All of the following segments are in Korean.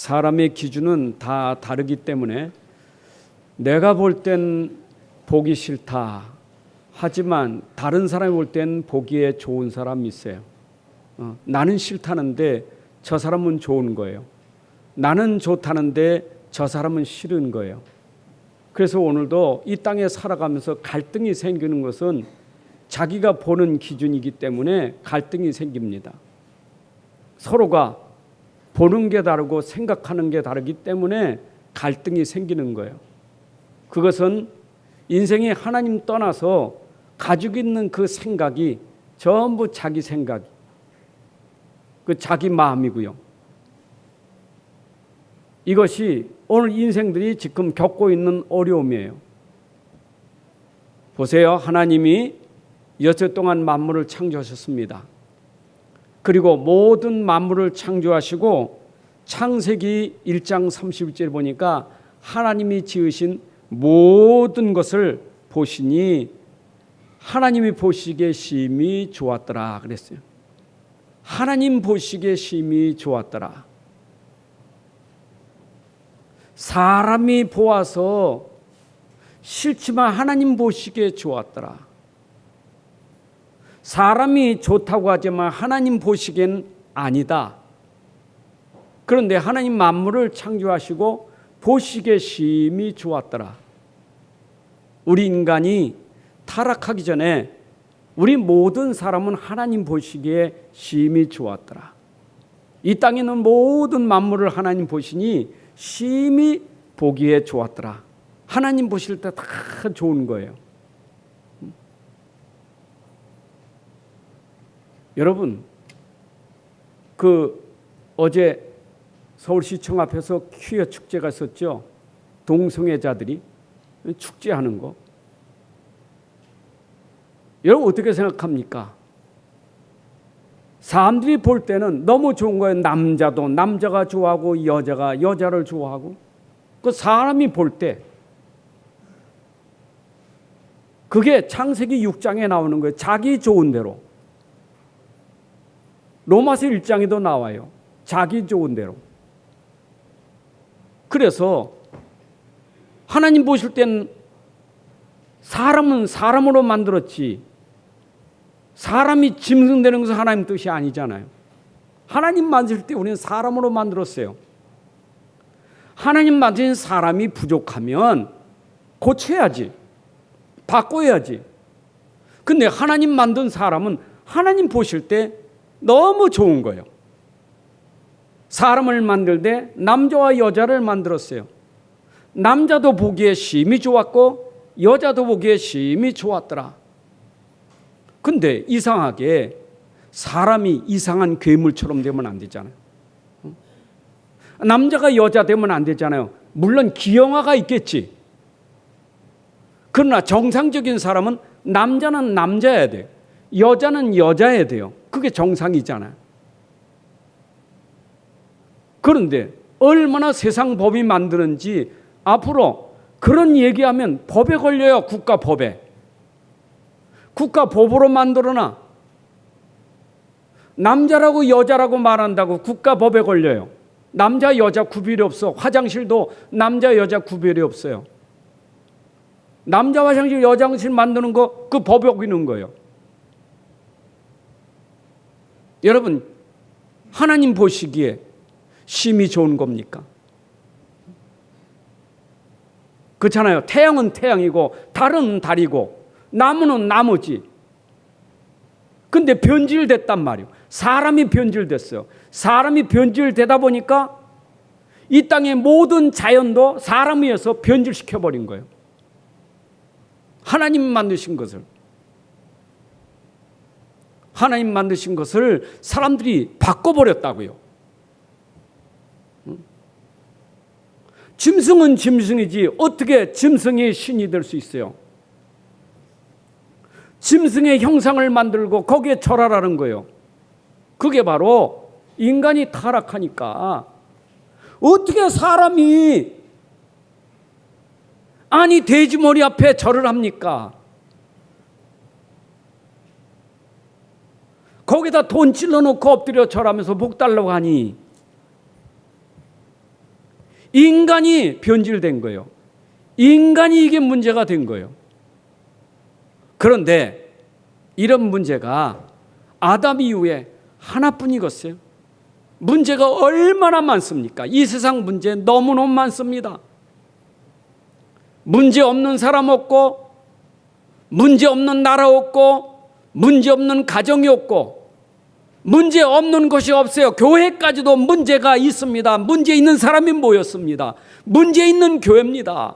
사람의 기준은 다 다르기 때문에 내가 볼 땐 보기 싫다 하지만 다른 사람이 볼 땐 보기에 좋은 사람이 있어요. 나는 싫다는데 저 사람은 좋은 거예요. 나는 좋다는데 저 사람은 싫은 거예요. 그래서 오늘도 이 땅에 살아가면서 갈등이 생기는 것은 자기가 보는 기준이기 때문에 갈등이 생깁니다. 서로가 보는 게 다르고 생각하는 게 다르기 때문에 갈등이 생기는 거예요. 그것은 인생이 하나님 떠나서 가지고 있는 그 생각이 전부 자기 생각, 그 자기 마음이고요. 이것이 오늘 인생들이 지금 겪고 있는 어려움이에요. 보세요. 하나님이 여태 동안 만물을 창조하셨습니다. 그리고 모든 만물을 창조하시고 창세기 1장 31절에 보니까 하나님이 지으신 모든 것을 보시니 하나님이 보시기에 심히 좋았더라 그랬어요. 하나님 보시기에 심히 좋았더라. 사람이 보아서 싫지만 하나님 보시기에 좋았더라. 사람이 좋다고 하지만 하나님 보시기엔 아니다. 그런데 하나님 만물을 창조하시고 보시기에 심히 좋았더라. 우리 인간이 타락하기 전에 우리 모든 사람은 하나님 보시기에 심히 좋았더라. 이 땅에 있는 모든 만물을 하나님 보시니 심히 보기에 좋았더라. 하나님 보실 때 다 좋은 거예요. 여러분, 어제 서울시청 앞에서 퀴어 축제가 있었죠. 동성애자들이 축제하는 거. 여러분 어떻게 생각합니까? 사람들이 볼 때는 너무 좋은 거예요. 남자도 남자가 좋아하고 여자가 여자를 좋아하고. 그 사람이 볼 때 그게 창세기 6장에 나오는 거예요. 자기 좋은 대로. 로마서 1장에도 나와요. 자기 좋은 대로. 그래서 하나님 보실 땐 사람은 사람으로 만들었지 사람이 짐승되는 것은 하나님 뜻이 아니잖아요. 하나님 만들 때 우리는 사람으로 만들었어요. 하나님 만드신 사람이 부족하면 고쳐야지. 바꿔야지. 근데 하나님 만든 사람은 하나님 보실 때 너무 좋은 거예요. 사람을 만들 때 남자와 여자를 만들었어요. 남자도 보기에 심히 좋았고 여자도 보기에 심히 좋았더라. 근데 이상하게 사람이 이상한 괴물처럼 되면 안 되잖아요. 남자가 여자 되면 안 되잖아요. 물론 기형아가 있겠지. 그러나 정상적인 사람은 남자는 남자여야 돼요. 여자는 여자여야 돼요. 그게 정상이잖아요. 그런데 얼마나 세상 법이 만드는지 앞으로 그런 얘기하면 법에 걸려요. 국가법에. 국가법으로 만들어놔. 남자라고 여자라고 말한다고 국가법에 걸려요. 남자 여자 구별이 없어. 화장실도 남자 여자 구별이 없어요. 남자 화장실 여자 화장실 만드는 거 그 법에 어기는 거예요. 여러분 하나님 보시기에 심히 좋은 겁니까? 그렇잖아요. 태양은 태양이고 달은 달이고 나무는 나무지. 근데 변질됐단 말이에요. 사람이 변질됐어요. 사람이 변질되다 보니까 이 땅의 모든 자연도 사람에 의해서 변질시켜버린 거예요. 하나님 만드신 것을. 하나님 만드신 것을 사람들이 바꿔버렸다고요. 짐승은 짐승이지 어떻게 짐승이 신이 될 수 있어요? 짐승의 형상을 만들고 거기에 절하라는 거예요. 그게 바로 인간이 타락하니까 어떻게 사람이 아니 돼지머리 앞에 절을 합니까? 거기다 돈 찔러놓고 엎드려 절하면서 복 달라고 하니 인간이 변질된 거예요. 인간이 이게 문제가 된 거예요. 그런데 이런 문제가 아담 이후에 하나뿐이겠어요? 문제가 얼마나 많습니까? 이 세상 문제 너무너무 많습니다. 문제 없는 사람 없고, 문제 없는 나라 없고, 문제 없는 가정이 없고, 문제 없는 것이 없어요. 교회까지도 문제가 있습니다. 문제 있는 사람이 모였습니다. 문제 있는 교회입니다.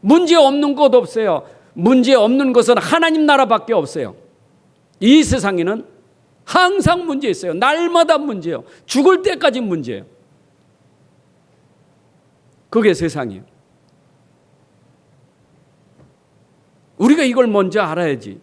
문제 없는 것 없어요. 문제 없는 것은 하나님 나라밖에 없어요. 이 세상에는 항상 문제 있어요. 날마다 문제예요. 죽을 때까지 문제예요. 그게 세상이에요. 우리가 이걸 먼저 알아야지.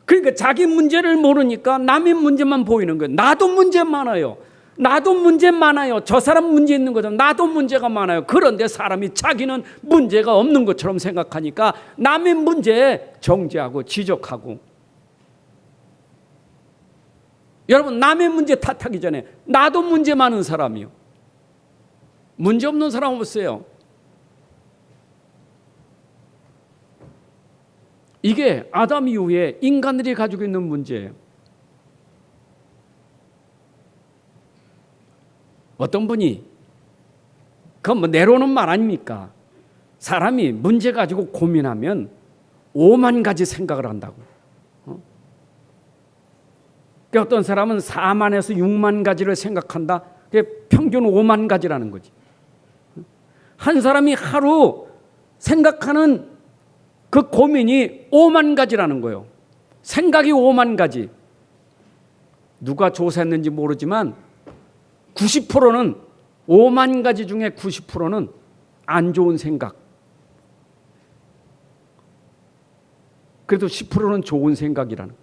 그러니까 자기 문제를 모르니까 남의 문제만 보이는 거예요. 나도 문제 많아요. 나도 문제 많아요. 저 사람 문제 있는 거죠. 나도 문제가 많아요. 그런데 사람이 자기는 문제가 없는 것처럼 생각하니까 남의 문제에 정죄하고 지적하고. 여러분, 남의 문제 탓하기 전에 나도 문제 많은 사람이요. 문제 없는 사람 없어요. 이게 아담 이후에 인간들이 가지고 있는 문제예요. 어떤 분이, 그건 뭐 내로는 말 아닙니까? 사람이 문제 가지고 고민하면 5만 가지 생각을 한다고. 어떤 사람은 4만에서 6만 가지를 생각한다. 그게 평균 5만 가지라는 거지. 한 사람이 하루 생각하는 그 고민이 5만 가지라는 거예요. 생각이 5만 가지. 누가 조사했는지 모르지만 90%는 5만 가지 중에 90%는 안 좋은 생각. 그래도 10%는 좋은 생각이라는.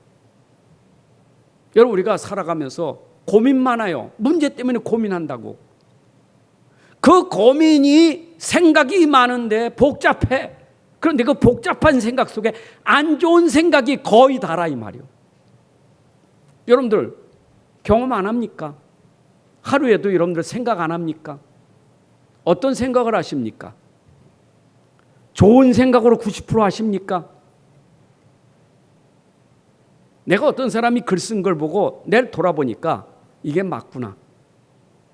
여러분, 우리가 살아가면서 고민 많아요. 문제 때문에 고민한다고. 그 고민이 생각이 많은데 복잡해. 그런데 그 복잡한 생각 속에 안 좋은 생각이 거의 다라 이 말이에요. 여러분들 경험 안 합니까? 하루에도 여러분들 생각 안 합니까? 어떤 생각을 하십니까? 좋은 생각으로 90% 하십니까? 내가 어떤 사람이 글 쓴 걸 보고 내일 돌아보니까 이게 맞구나.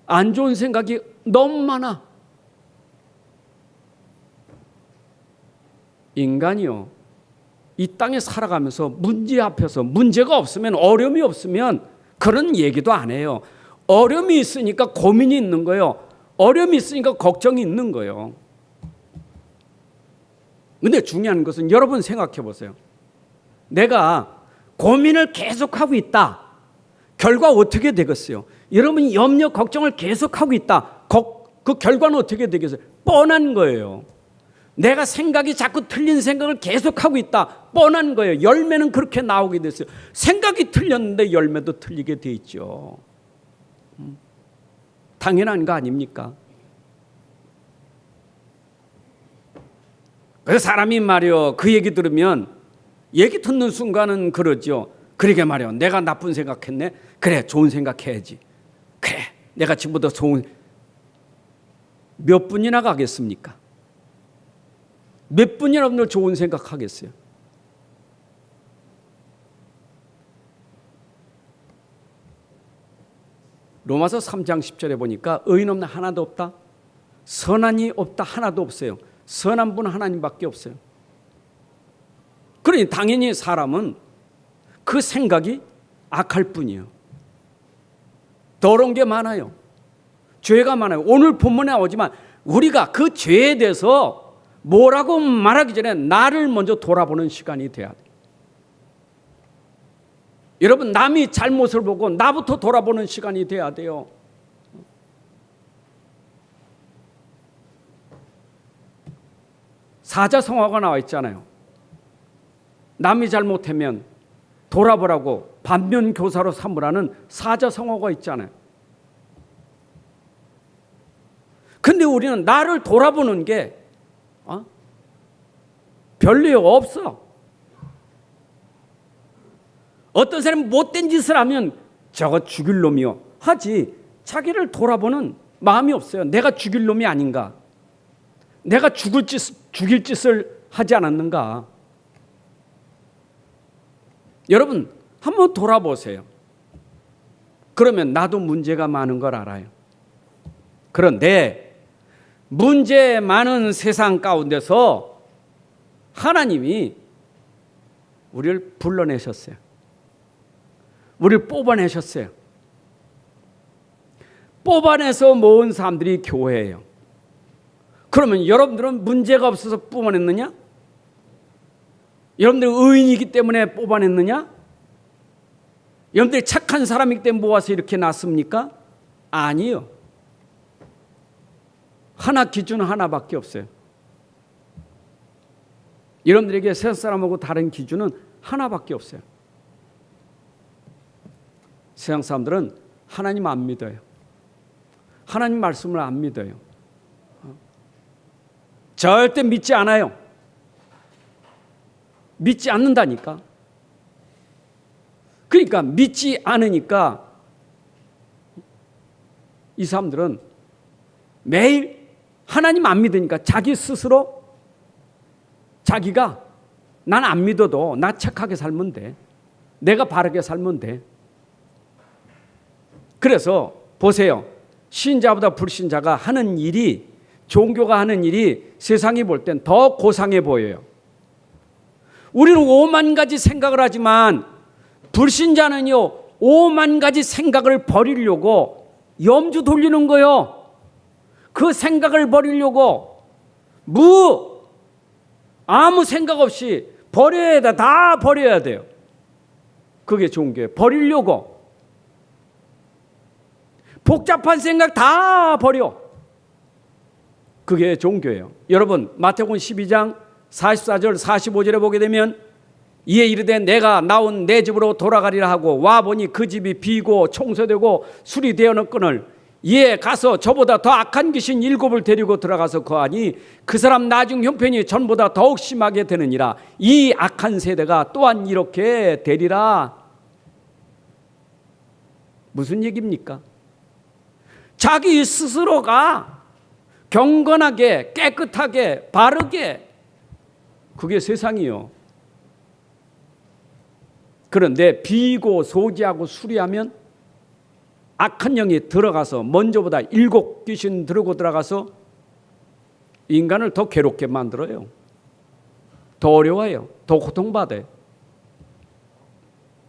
안 좋은 생각이 너무 많아. 인간이요, 이 땅에 살아가면서 문제 앞에서 문제가 없으면, 어려움이 없으면 그런 얘기도 안 해요. 어려움이 있으니까 고민이 있는 거예요. 어려움이 있으니까 걱정이 있는 거예요. 근데 중요한 것은 여러분 생각해 보세요. 내가 고민을 계속하고 있다. 결과 어떻게 되겠어요? 여러분이 염려, 걱정을 계속하고 있다. 그 결과는 어떻게 되겠어요? 뻔한 거예요. 내가 생각이 자꾸 틀린 생각을 계속하고 있다. 뻔한 거예요. 열매는 그렇게 나오게 됐어요. 생각이 틀렸는데 열매도 틀리게 돼 있죠. 당연한 거 아닙니까? 그래서 사람이 말이요, 그 얘기 들으면, 얘기 듣는 순간은 그러죠. 그러게 말이요, 내가 나쁜 생각했네. 그래, 좋은 생각해야지. 그래, 내가 지금부터 좋은. 몇 분이나 가겠습니까? 몇 분이 여러분들 좋은 생각하겠어요? 로마서 3장 10절에 보니까 의인 없나 하나도 없다. 선한이 없다 하나도 없어요. 선한 분 하나님밖에 없어요. 그러니 당연히 사람은 그 생각이 악할 뿐이에요. 더러운 게 많아요. 죄가 많아요. 오늘 본문에 나오지만 우리가 그 죄에 대해서 뭐라고 말하기 전에 나를 먼저 돌아보는 시간이 돼야 돼요. 여러분, 남이 잘못을 보고 나부터 돌아보는 시간이 돼야 돼요. 사자성어가 나와 있잖아요. 남이 잘못하면 돌아보라고 반면교사로 삼으라는 사자성어가 있잖아요. 근데 우리는 나를 돌아보는 게 별일 없어. 어떤 사람이 못된 짓을 하면 저거 죽일 놈이요 하지, 자기를 돌아보는 마음이 없어요. 내가 죽일 놈이 아닌가? 내가 죽일 짓을 하지 않았는가? 여러분 한번 돌아보세요. 그러면 나도 문제가 많은 걸 알아요. 그런데 문제 많은 세상 가운데서 하나님이 우리를 불러내셨어요. 우리를 뽑아내셨어요. 뽑아내서 모은 사람들이 교회예요. 그러면 여러분들은 문제가 없어서 뽑아냈느냐? 여러분들이 의인이기 때문에 뽑아냈느냐? 여러분들이 착한 사람이기 때문에 모아서 이렇게 났습니까? 아니요. 기준은 하나밖에 없어요. 여러분들에게 세상 사람하고 다른 기준은 하나밖에 없어요. 세상 사람들은 하나님 안 믿어요. 하나님 말씀을 안 믿어요. 절대 믿지 않아요. 믿지 않는다니까. 그러니까 믿지 않으니까 이 사람들은 매일 하나님 안 믿으니까 자기 스스로 자기가 난 안 믿어도 나 착하게 살면 돼. 내가 바르게 살면 돼. 그래서 보세요. 신자보다 불신자가 하는 일이, 종교가 하는 일이 세상이 볼 땐 더 고상해 보여요. 우리는 5만 가지 생각을 하지만 불신자는요 5만 가지 생각을 버리려고 염주 돌리는 거예요. 그 생각을 버리려고 아무 생각 없이 버려야 돼. 다 버려야 돼요. 그게 종교예요. 버리려고. 복잡한 생각 다 버려. 그게 종교예요. 여러분 마태복음 12장 44절 45절에 보게 되면 이에 이르되 내가 나온 내 집으로 돌아가리라 하고 와보니 그 집이 비고 청소되고 술이 되었거늘 이에 가서 저보다 더 악한 귀신 7을 데리고 들어가서 거하니 그 사람 나중 형편이 전보다 더욱 심하게 되느니라. 이 악한 세대가 또한 이렇게 되리라. 무슨 얘기입니까? 자기 스스로가 경건하게 깨끗하게 바르게, 그게 세상이요. 그런데 비고 소지하고 수리하면 악한 영이 들어가서 먼저보다 7 귀신 들고 들어가서 인간을 더 괴롭게 만들어요. 더 어려워요. 더 고통받아요.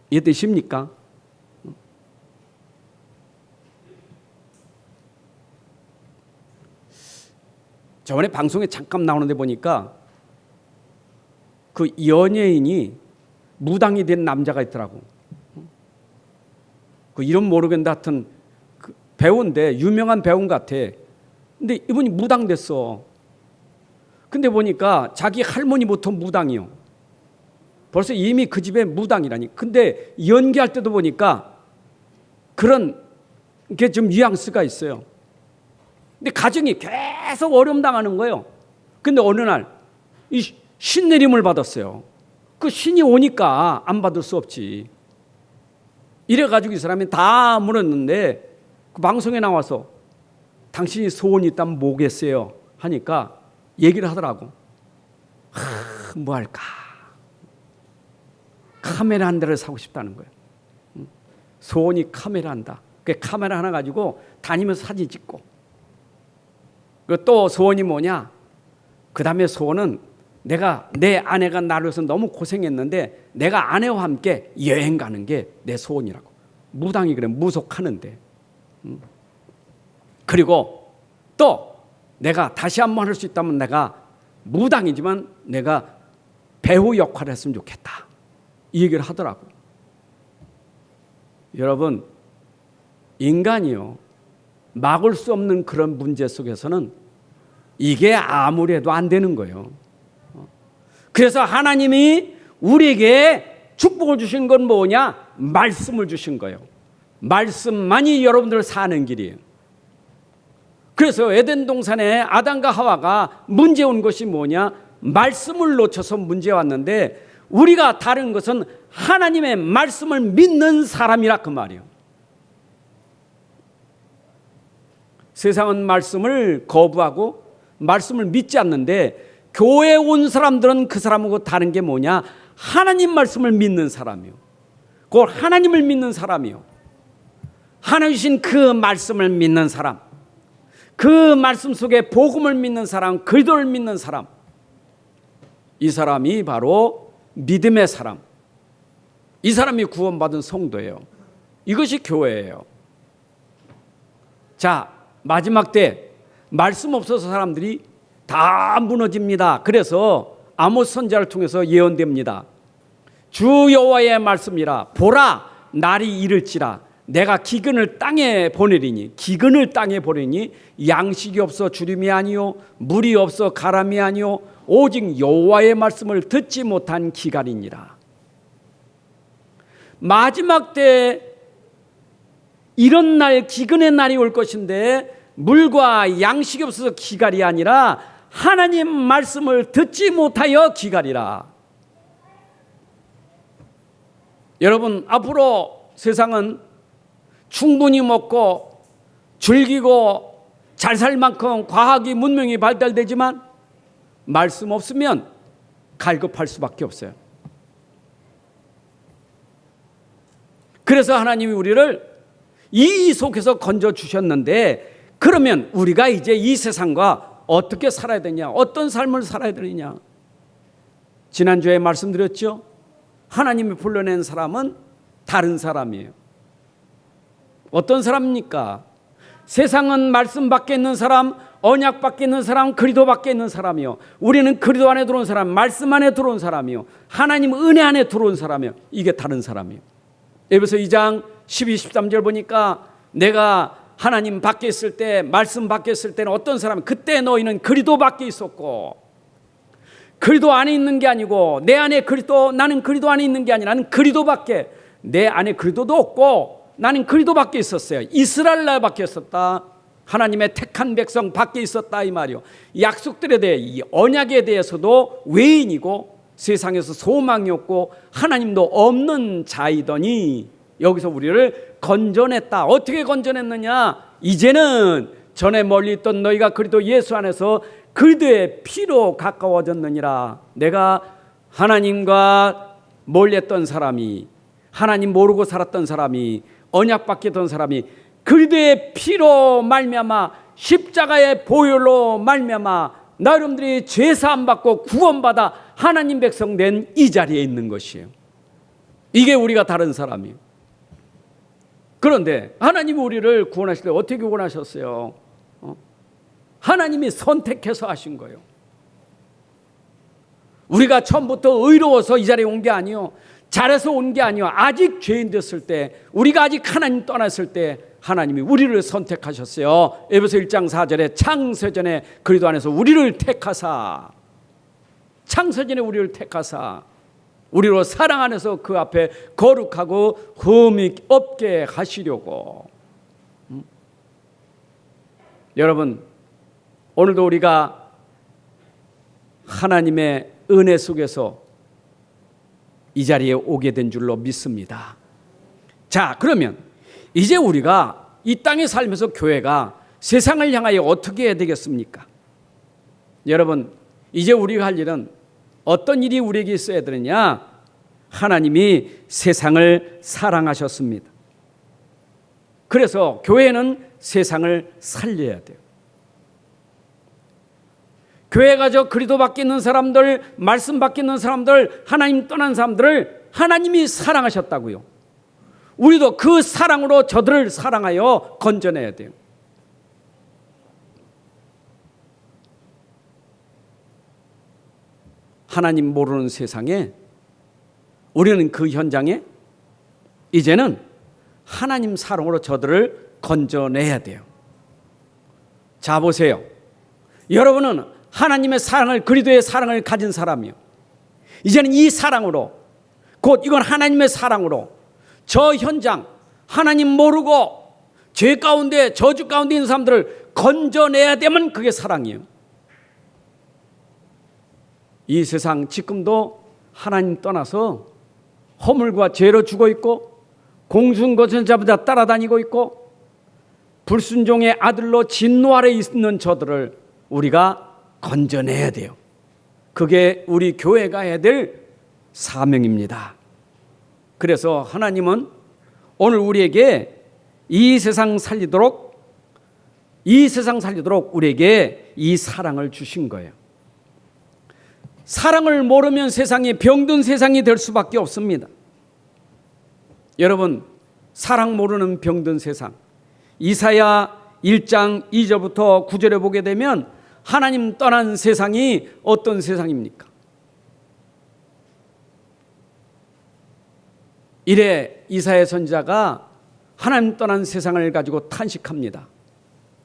이해되십니까? 저번에 방송에 잠깐 나오는데 보니까 그 연예인이 무당이 된 남자가 있더라고. 그 이름 모르겠는데 하여튼 그 배우인데 유명한 배우 같아. 근데 이분이 무당 됐어. 근데 보니까 자기 할머니부터 무당이요. 벌써 이미 그 집에 무당이라니. 근데 연기할 때도 보니까 그런 게 좀 뉘앙스가 있어요. 근데 가정이 계속 어려움 당하는 거예요. 근데 어느 날 이 신내림을 받았어요. 그 신이 오니까 안 받을 수 없지. 이래가지고 이 사람이 다 물었는데 그 방송에 나와서 당신이 소원이 있다면 뭐겠어요? 하니까 얘기를 하더라고. 뭐 할까? 카메라 한 대를 사고 싶다는 거예요. 소원이 카메라 한다. 그 카메라 하나 가지고 다니면서 사진 찍고. 그리고 또 소원이 뭐냐? 그 다음에 소원은 내 아내가 나를 위해서 너무 고생했는데 내가 아내와 함께 여행 가는 게 내 소원이라고. 무당이 그래, 무속하는데. 그리고 또 내가 다시 한번 할 수 있다면 내가 무당이지만 내가 배우 역할을 했으면 좋겠다. 이 얘기를 하더라고. 여러분, 인간이요, 막을 수 없는 그런 문제 속에서는 이게 아무리 해도 안 되는 거예요. 그래서 하나님이 우리에게 축복을 주신 건 뭐냐? 말씀을 주신 거예요. 말씀만이 여러분들 사는 길이에요. 그래서 에덴 동산에 아담과 하와가 문제 온 것이 뭐냐? 말씀을 놓쳐서 문제 왔는데 우리가 다른 것은 하나님의 말씀을 믿는 사람이라 그 말이에요. 세상은 말씀을 거부하고 말씀을 믿지 않는데, 교회에 온 사람들은 그 사람하고 다른 게 뭐냐? 하나님 말씀을 믿는 사람이요. 곧 하나님을 믿는 사람이요. 하나님 주신 그 말씀을 믿는 사람, 그 말씀 속에 복음을 믿는 사람, 그리스도를 믿는 사람, 이 사람이 바로 믿음의 사람, 이 사람이 구원받은 성도예요. 이것이 교회예요. 자, 마지막 때 말씀 없어서 사람들이 다 무너집니다. 그래서 아모스 선지자를 통해서 예언됩니다. 주 여호와의 말씀이라. 보라, 날이 이를지라. 내가 기근을 땅에 보내리니, 기근을 땅에 보내니 양식이 없어 주림이 아니요 물이 없어 가람이 아니요 오직 여호와의 말씀을 듣지 못한 기갈이니라. 마지막 때 이런 날, 기근의 날이 올 것인데 물과 양식이 없어서 기갈이 아니라 하나님 말씀을 듣지 못하여 기갈이라. 여러분, 앞으로 세상은 충분히 먹고 즐기고 잘 살 만큼 과학이 문명이 발달되지만 말씀 없으면 갈급할 수밖에 없어요. 그래서 하나님이 우리를 이 속에서 건져 주셨는데, 그러면 우리가 이제 이 세상과 어떻게 살아야 되냐, 어떤 삶을 살아야 되느냐. 지난주에 말씀드렸죠. 하나님이 불러낸 사람은 다른 사람이에요. 어떤 사람입니까? 세상은 말씀 밖에 있는 사람, 언약 밖에 있는 사람, 그리스도 밖에 있는 사람이요. 우리는 그리스도 안에 들어온 사람, 말씀 안에 들어온 사람이요. 하나님 은혜 안에 들어온 사람이요. 이게 다른 사람이에요. 에베소 2장 12, 13절 보니까 내가 하나님 밖에 있을 때, 말씀 밖에 있을 때는 어떤 사람, 그때 너희는 그리스도 밖에 있었고, 그리스도 안에 있는 게 아니고 내 안에 그리스도, 나는 그리스도 안에 있는 게 아니라 나는 그리스도 밖에, 내 안에 그리스도도 없고 나는 그리스도 밖에 있었어요. 이스라엘 나라 밖에 있었다. 하나님의 택한 백성 밖에 있었다, 이 말이요. 약속들에 대해, 이 언약에 대해서도 외인이고 세상에서 소망이 없고 하나님도 없는 자이더니 여기서 우리를 건져냈다. 어떻게 건져냈느냐? 이제는 전에 멀리 있던 너희가 그리스도 예수 안에서 그리스도의 피로 가까워졌느니라. 내가 하나님과 멀리했던 사람이, 하나님 모르고 살았던 사람이, 언약 밖에 있던 사람이 그리스도의 피로 말미암아, 십자가의 보혈로 말미암아 나 여러분들이 죄 사함 받고 구원받아 하나님 백성 된 이 자리에 있는 것이에요. 이게 우리가 다른 사람이에요. 그런데 하나님이 우리를 구원하실 때 어떻게 구원하셨어요? 하나님이 선택해서 하신 거예요. 우리가 처음부터 의로워서 이 자리에 온 게 아니요, 잘해서 온 게 아니요, 아직 죄인 됐을 때, 우리가 아직 하나님 떠났을 때 하나님이 우리를 선택하셨어요. 에베소 1장 4절에 창세전에 그리스도 안에서 우리를 택하사, 창세전에 우리를 택하사 우리로 사랑 안에서 그 앞에 거룩하고 흠이 없게 하시려고. 여러분, 오늘도 우리가 하나님의 은혜 속에서 이 자리에 오게 된 줄로 믿습니다. 자, 그러면 이제 우리가 이 땅에 살면서 교회가 세상을 향하여 어떻게 해야 되겠습니까? 여러분, 이제 우리가 할 일은 어떤 일이 우리에게 있어야 되느냐? 하나님이 세상을 사랑하셨습니다. 그래서 교회는 세상을 살려야 돼요. 교회가 저 그리스도 밖에 있는 사람들, 말씀 밖에 있는 사람들, 하나님 떠난 사람들을 하나님이 사랑하셨다고요. 우리도 그 사랑으로 저들을 사랑하여 건져내야 돼요. 하나님 모르는 세상에 우리는 그 현장에 이제는 하나님 사랑으로 저들을 건져내야 돼요. 자, 보세요. 여러분은 하나님의 사랑을, 그리스도의 사랑을 가진 사람이요. 이제는 이 사랑으로, 곧 이건 하나님의 사랑으로 저 현장, 하나님 모르고 죄 가운데, 저주 가운데 있는 사람들을 건져내야 되면 그게 사랑이에요. 이 세상 지금도 하나님 떠나서 허물과 죄로 죽어 있고 공중거선 잡으다 따라다니고 있고 불순종의 아들로 진노 아래 있는 저들을 우리가 건져내야 돼요. 그게 우리 교회가 해야 될 사명입니다. 그래서 하나님은 오늘 우리에게 이 세상 살리도록 우리에게 이 사랑을 주신 거예요. 사랑을 모르면 세상이 병든 세상이 될 수밖에 없습니다. 여러분, 사랑 모르는 병든 세상, 이사야 1장 2절부터 9절에 보게 되면 하나님 떠난 세상이 어떤 세상입니까? 이래 이사야 선지자가 하나님 떠난 세상을 가지고 탄식합니다.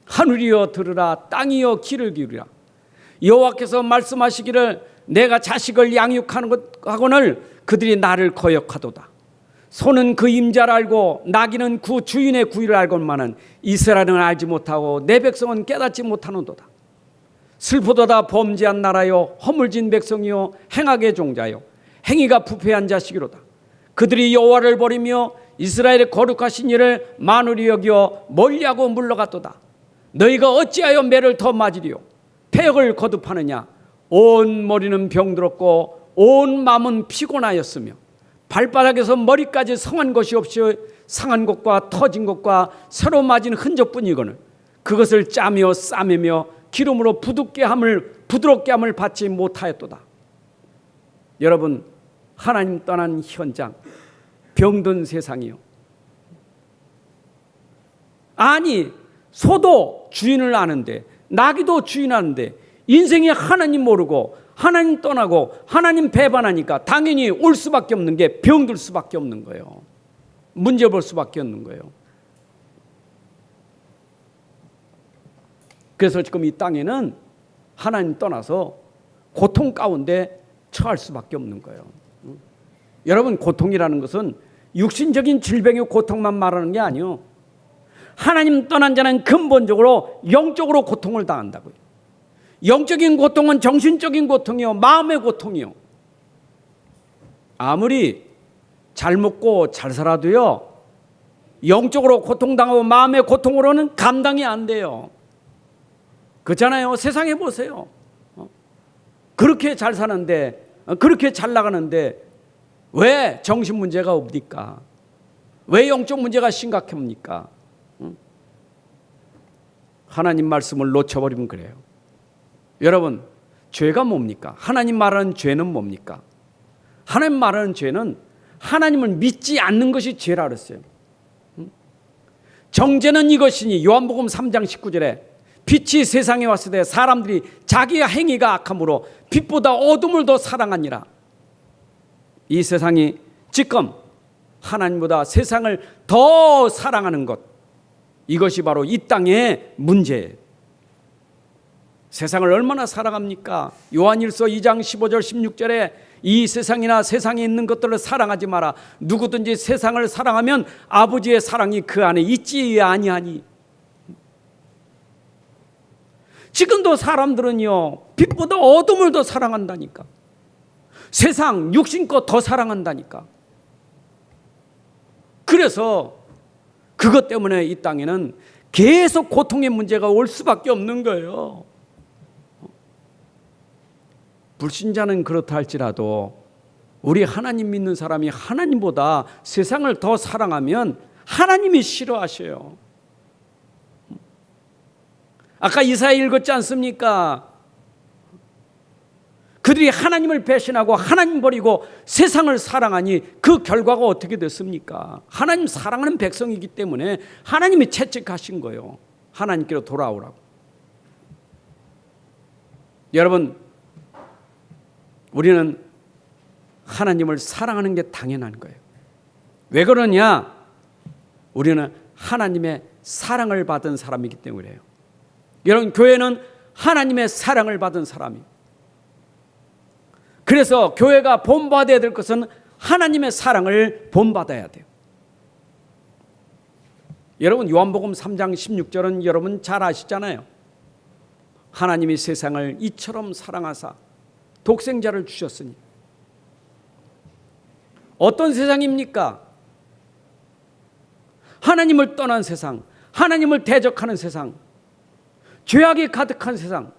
하늘이여 들으라, 땅이여 귀를 기울이라. 여호와께서 말씀하시기를 내가 자식을 양육하거늘 그들이 나를 거역하도다. 소는 그 임자를 알고 나귀는 그 주인의 구의를 알건만은 이스라엘은 알지 못하고 내 백성은 깨닫지 못하는도다. 슬프도다 범죄한 나라요 허물진 백성이요 행악의 종자요 행위가 부패한 자식이로다. 그들이 여호와를 버리며 이스라엘의 거룩하신 이를 만울히 여겨 멀리하고 물러갔도다. 너희가 어찌하여 매를 더 맞으리요 패역을 거듭하느냐. 온 머리는 병들었고 온 마음은 피곤하였으며 발바닥에서 머리까지 성한 것이 없이 상한 것과 터진 것과 새로 맞은 흔적뿐이거늘 그것을 짜며 싸매며 기름으로 부드럽게 함을 받지 못하였도다. 여러분, 하나님 떠난 현장, 병든 세상이요. 아니, 소도 주인을 아는데, 나귀도 주인 아는데, 인생이 하나님 모르고 하나님 떠나고 하나님 배반하니까 당연히 올 수밖에 없는 게 병들 수밖에 없는 거예요. 문제 볼 수밖에 없는 거예요. 그래서 지금 이 땅에는 하나님 떠나서 고통 가운데 처할 수밖에 없는 거예요. 여러분, 고통이라는 것은 육신적인 질병의 고통만 말하는 게 아니에요. 하나님 떠난 자는 근본적으로 영적으로 고통을 당한다고요. 영적인 고통은 정신적인 고통이요, 마음의 고통이요. 아무리 잘 먹고 잘 살아도요, 영적으로 고통당하고 마음의 고통으로는 감당이 안 돼요. 그렇잖아요. 세상에 보세요. 그렇게 잘 사는데, 그렇게 잘 나가는데 왜 정신 문제가 없니까? 왜 영적 문제가 심각합니까? 하나님 말씀을 놓쳐버리면 그래요. 여러분, 죄가 뭡니까? 하나님 말하는 죄는 뭡니까? 하나님 말하는 죄는 하나님을 믿지 않는 것이 죄라 그랬어요. 정죄는 이것이니 요한복음 3장 19절에 빛이 세상에 왔을 때 사람들이 자기의 행위가 악함으로 빛보다 어둠을 더 사랑하니라. 이 세상이 지금 하나님보다 세상을 더 사랑하는 것, 이것이 바로 이 땅의 문제예요. 세상을 얼마나 사랑합니까? 요한일서 2장 15절 16절에 이 세상이나 세상에 있는 것들을 사랑하지 마라. 누구든지 세상을 사랑하면 아버지의 사랑이 그 안에 있지 아니하니. 지금도 사람들은요, 빛보다 어둠을 더 사랑한다니까. 세상 육신껏 더 사랑한다니까. 그래서 그것 때문에 이 땅에는 계속 고통의 문제가 올 수밖에 없는 거예요. 불신자는 그렇다 할지라도 우리 하나님 믿는 사람이 하나님보다 세상을 더 사랑하면 하나님이 싫어하셔요. 아까 이사야 읽었지 않습니까? 그들이 하나님을 배신하고 하나님 버리고 세상을 사랑하니 그 결과가 어떻게 됐습니까? 하나님 사랑하는 백성이기 때문에 하나님이 채찍하신 거예요. 하나님께로 돌아오라고. 여러분, 우리는 하나님을 사랑하는 게 당연한 거예요. 왜 그러냐? 우리는 하나님의 사랑을 받은 사람이기 때문에요. 여러분, 교회는 하나님의 사랑을 받은 사람이에요. 그래서 교회가 본받아야 될 것은 하나님의 사랑을 본받아야 돼요. 여러분, 요한복음 3장 16절은 여러분 잘 아시잖아요. 하나님이 세상을 이처럼 사랑하사 독생자를 주셨으니. 어떤 세상입니까? 하나님을 떠난 세상, 하나님을 대적하는 세상, 죄악이 가득한 세상,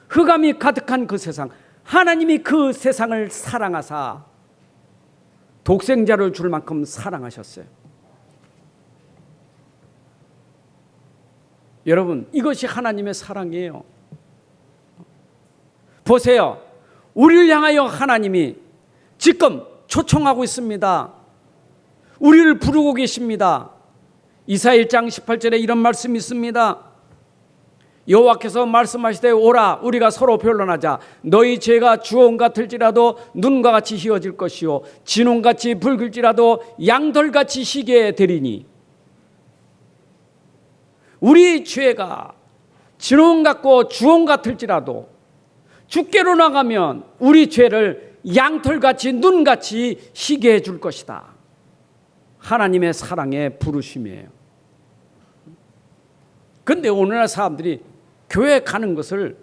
흑암이 가득한 그 세상, 하나님이 그 세상을 사랑하사 독생자를 줄 만큼 사랑하셨어요. 여러분, 이것이 하나님의 사랑이에요. 보세요. 우리를 향하여 하나님이 지금 초청하고 있습니다. 우리를 부르고 계십니다. 이사야 1장 18절에 이런 말씀이 있습니다. 여호와께서 말씀하시되 오라 우리가 서로 변론하자. 너희 죄가 주홍 같을지라도 눈과 같이 희어질 것이요 진홍같이 붉을지라도 양털같이 희게 되리니. 우리 죄가 진홍 같고 주홍 같을지라도 주께로 나가면 우리 죄를 양털같이 눈같이 희게 해줄 것이다. 하나님의 사랑의 부르심이에요. 그런데 오늘날 사람들이 교회 가는 것을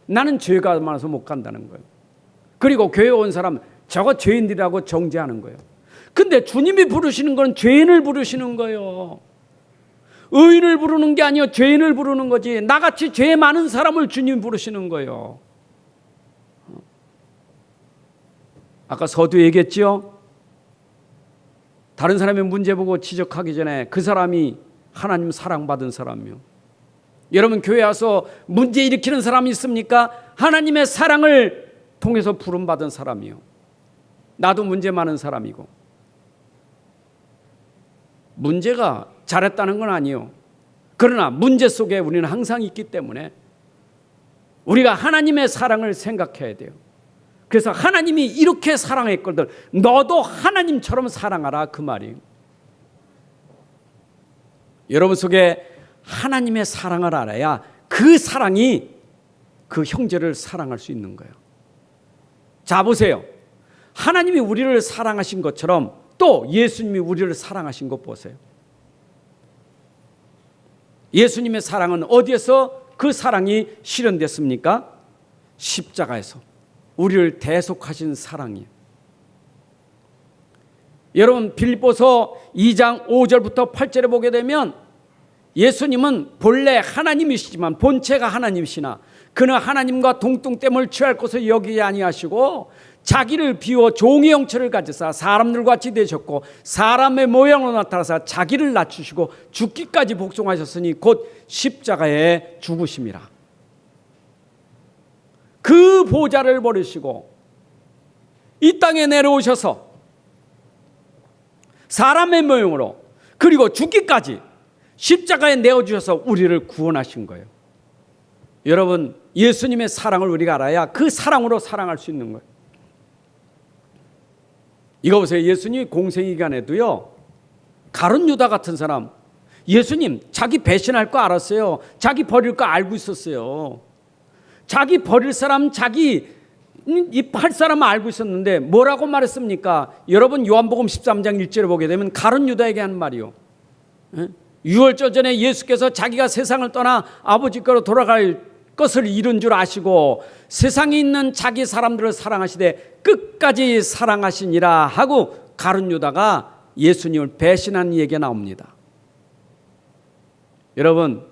나는 죄가 많아서 못 간다는 거예요. 그리고 교회 온 사람 저거 죄인들이라고 정죄하는 거예요. 근데 주님이 부르시는 건 죄인을 부르시는 거예요. 의인을 부르는 게 아니요 죄인을 부르는 거지. 나같이 죄 많은 사람을 주님이 부르시는 거예요. 아까 서두 얘기했지요. 다른 사람의 문제 보고 지적하기 전에 그 사람이 하나님 사랑받은 사람이요. 여러분 교회 와서 문제 일으키는 사람이 있습니까? 하나님의 사랑을 통해서 부름받은 사람이요. 나도 문제 많은 사람이고. 문제가 잘했다는 건 아니요. 그러나 문제 속에 우리는 항상 있기 때문에 우리가 하나님의 사랑을 생각해야 돼요. 그래서 하나님이 이렇게 사랑했거든. 너도 하나님처럼 사랑하라 그 말이에요. 여러분 속에 하나님의 사랑을 알아야 그 사랑이 그 형제를 사랑할 수 있는 거예요. 자 보세요. 하나님이 우리를 사랑하신 것처럼 또 예수님이 우리를 사랑하신 것 보세요. 예수님의 사랑은 어디에서 그 사랑이 실현됐습니까? 십자가에서 우리를 대속하신 사랑이에요. 여러분 빌립보서 2장 5절부터 8절에 보게 되면 예수님은 본래 하나님이시지만 본체가 하나님이시나 그는 하나님과 동등됨을 취할 것을 여기지 아니하시고 자기를 비워 종의 형체를 가지사 사람들과 같이 되셨고 사람의 모양으로 나타나사 자기를 낮추시고 죽기까지 복종하셨으니 곧 십자가에 죽으심이라. 그 보좌를 버리시고 이 땅에 내려오셔서 사람의 모형으로 그리고 죽기까지 십자가에 내어주셔서 우리를 구원하신 거예요. 여러분 예수님의 사랑을 우리가 알아야 그 사랑으로 사랑할 수 있는 거예요. 이거 보세요. 예수님이 공생기간에도요 가룟 유다 같은 사람, 예수님 자기 배신할 거 알았어요. 자기 버릴 거 알고 있었어요. 자기 버릴 사람, 자기 할 사람은 알고 있었는데 뭐라고 말했습니까? 여러분 요한복음 13장 1절에 보게 되면 가룟 유다에게 한 말이요. 유월절 전에 예수께서 자기가 세상을 떠나 아버지께로 돌아갈 것을 이룬 줄 아시고 세상에 있는 자기 사람들을 사랑하시되 끝까지 사랑하시니라 하고 가룟 유다가 예수님을 배신한 얘기가 나옵니다. 여러분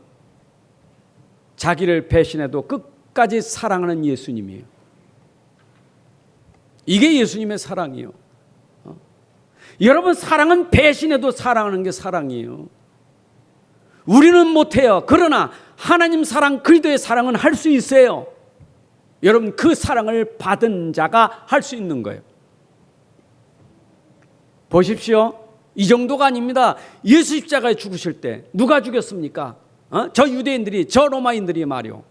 자기를 배신해도 끝까지 사랑하는 예수님이에요. 이게 예수님의 사랑이에요. 여러분 사랑은 배신해도 사랑하는 게 사랑이에요. 우리는 못해요. 그러나 하나님 사랑, 그리스도의 사랑은 할 수 있어요. 여러분 그 사랑을 받은 자가 할 수 있는 거예요. 보십시오. 이 정도가 아닙니다. 예수 십자가에 죽으실 때 누가 죽였습니까? 저 유대인들이, 저 로마인들이 말이요.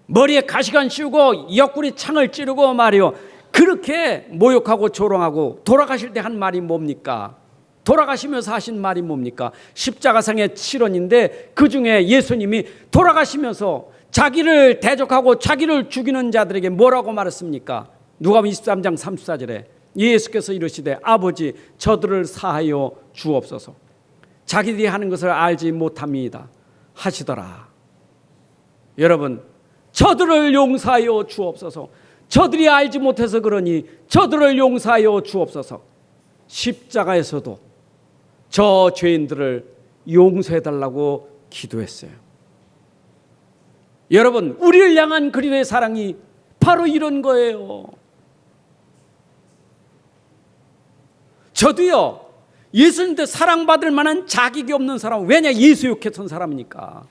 머리에 가시관 씌우고 옆구리 창을 찌르고 말이요. 그렇게 모욕하고 조롱하고 돌아가실 때 한 말이 뭡니까? 돌아가시면서 하신 말이 뭡니까? 십자가상의 실언인데 그 중에 예수님이 돌아가시면서 자기를 대적하고 자기를 죽이는 자들에게 뭐라고 말했습니까? 누가복음 23장 34절에 예수께서 이르시되 아버지 저들을 사하여 주옵소서. 자기들이 하는 것을 알지 못함이다 하시더라. 여러분 저들을 용서하여 주옵소서. 저들이 알지 못해서 그러니 저들을 용서하여 주옵소서. 십자가에서도 저 죄인들을 용서해달라고 기도했어요. 여러분, 우리를 향한 그리스도의 사랑이 바로 이런 거예요. 저도요, 예수님한테 사랑받을 만한 자격이 없는 사람, 왜냐? 예수 욕했던 사람이니까.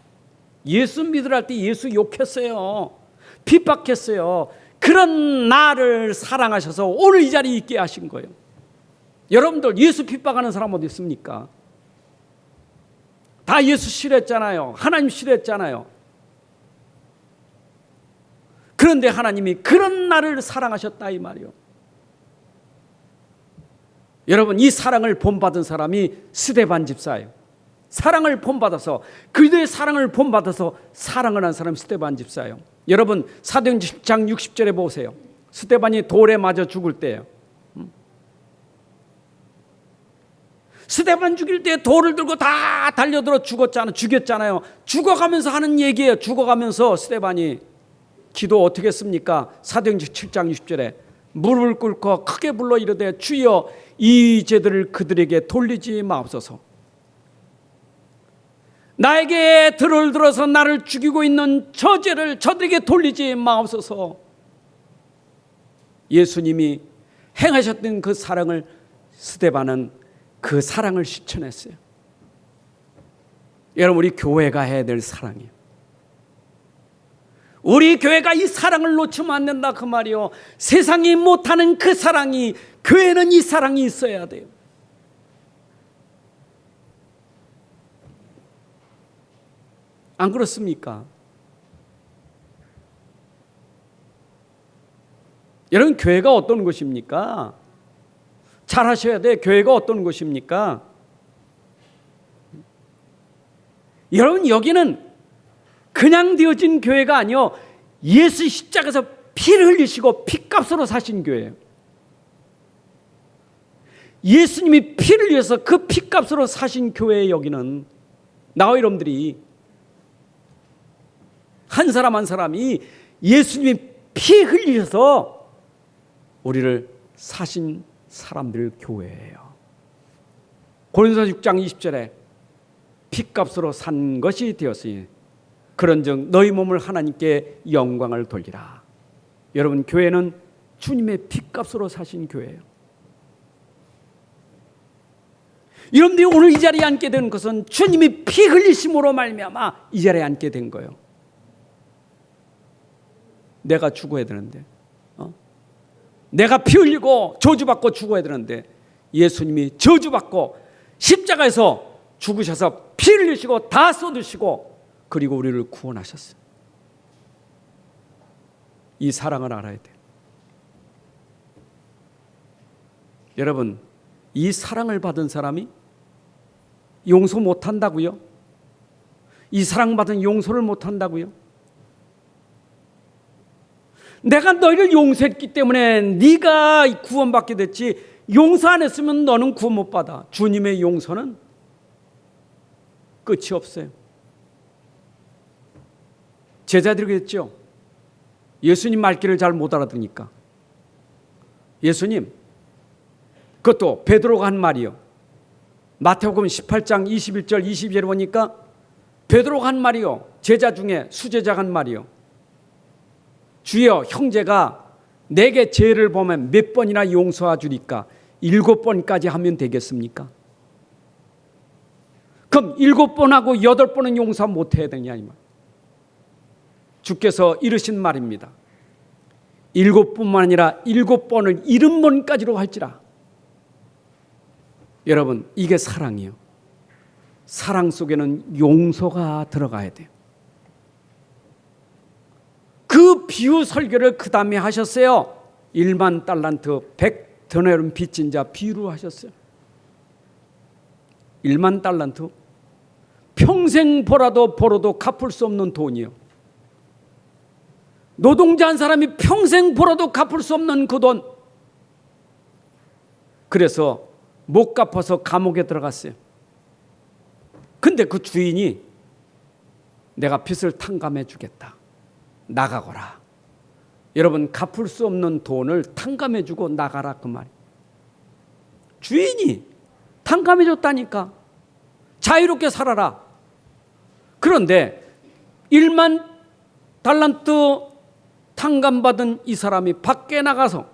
예수 믿으라 할 때 예수 욕했어요. 핍박했어요. 그런 나를 사랑하셔서 오늘 이 자리에 있게 하신 거예요. 여러분들, 예수 핍박하는 사람 어디 있습니까? 다 예수 싫어했잖아요. 하나님 싫어했잖아요. 그런데 하나님이 그런 나를 사랑하셨다 이 말이요. 여러분, 이 사랑을 본받은 사람이 스데반 집사예요. 사랑을 본받아서, 그리스도의 사랑을 본받아서 사랑을 한 사람이 스데반 집사예요. 여러분, 사도행전 10장 60절에 보세요. 스데반이 돌에 맞아 죽을 때예요. 스데반 죽일 때 돌을 들고 다 달려들어 죽였잖아요. 죽어가면서 하는 얘기예요. 죽어가면서 스데반이 기도 어떻게 했습니까? 사도행전 7장 60절에 무릎을 꿇고 크게 불러 이르되 주여 이 죄들을 그들에게 돌리지 마옵소서. 나에게 들을 들어서 나를 죽이고 있는 저 죄를 저들에게 돌리지 마옵소서. 예수님이 행하셨던 그 사랑을 스데반은 그 사랑을 실천했어요. 여러분, 우리 교회가 해야 될 사랑이에요. 우리 교회가 이 사랑을 놓치면 안 된다 그 말이요. 세상이 못하는 그 사랑이, 교회는 이 사랑이 있어야 돼요. 안 그렇습니까? 여러분, 교회가 어떤 곳입니까? 잘 하셔야 돼. 교회가 어떤 곳입니까? 여러분, 여기는 그냥 되어진 교회가 아니요, 예수 십자가에서 피를 흘리시고 피값으로 사신 교회예요. 예수님이 피를 흘려서 그 피값으로 사신 교회에 여기는 나와 여러분들이 한 사람 한 사람이 예수님이 피 흘리셔서 우리를 사신 사람들 교회예요. 고린도서 6장 20절에 피값으로 산 것이 되었으니 그런즉 너희 몸을 하나님께 영광을 돌리라. 여러분, 교회는 주님의 피값으로 사신 교회예요. 여러분들이 오늘 이 자리에 앉게 된 것은 주님이 피 흘리심으로 말미암아 이 자리에 앉게 된 거예요. 내가 죽어야 되는데, 내가 피 흘리고 저주받고 죽어야 되는데 예수님이 저주받고 십자가에서 죽으셔서 피 흘리시고 다 쏟으시고 그리고 우리를 구원하셨어요. 이 사랑을 알아야 돼요. 여러분, 이 사랑을 받은 사람이 용서 못한다고요? 이 사랑받은 용서를 못한다고요? 내가 너희를 용서했기 때문에 네가 구원받게 됐지, 용서 안 했으면 너는 구원 못 받아. 주님의 용서는 끝이 없어요. 제자들이 그랬죠. 예수님 말귀를 잘 못 알아듣으니까. 예수님, 그것도 베드로가 한 말이요. 마태복음 18장 21절 22절에 보니까 베드로가 한 말이요. 제자 중에 수제자가 한 말이요. 주여, 형제가 내게 죄를 보면 몇 번이나 용서해 주리까? 7번까지 하면 되겠습니까? 그럼 7번하고 8번은 용서 못해야 되냐 이 말. 주께서 이르신 말입니다. 7번뿐만 아니라 7번을 70번까지로 할지라. 여러분, 이게 사랑이에요. 사랑 속에는 용서가 들어가야 돼요. 그 비유 설교를 그 다음에 하셨어요. 1만 달란트 100데나리온 빚진 자 비유로 하셨어요. 1만 달란트 평생 벌어도 갚을 수 없는 돈이요. 노동자 한 사람이 평생 벌어도 갚을 수 없는 그 돈. 그래서 못 갚아서 감옥에 들어갔어요. 근데 그 주인이 내가 빚을 탕감해 주겠다. 나가거라. 여러분, 갚을 수 없는 돈을 탕감해 주고 나가라 그 말이에요. 주인이 탕감해 줬다니까. 자유롭게 살아라. 그런데 1만 달란트 탕감받은 이 사람이 밖에 나가서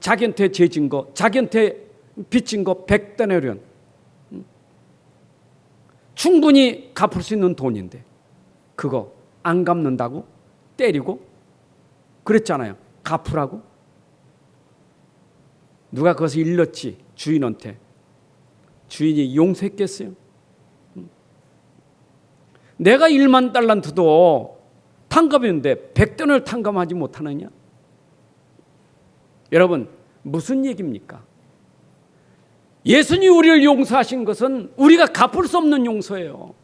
자기한테 죄진 거, 자기한테 빚진 거 100데나리온, 충분히 갚을 수 있는 돈인데 그거 안 갚는다고 때리고 그랬잖아요. 갚으라고. 누가 그것을 일렀지 주인한테. 주인이 용서했겠어요? 내가 1만 달란트도 탕감했는데 100데나리온을 탕감하지 못하느냐? 여러분, 무슨 얘기입니까? 예수님이 우리를 용서하신 것은 우리가 갚을 수 없는 용서예요.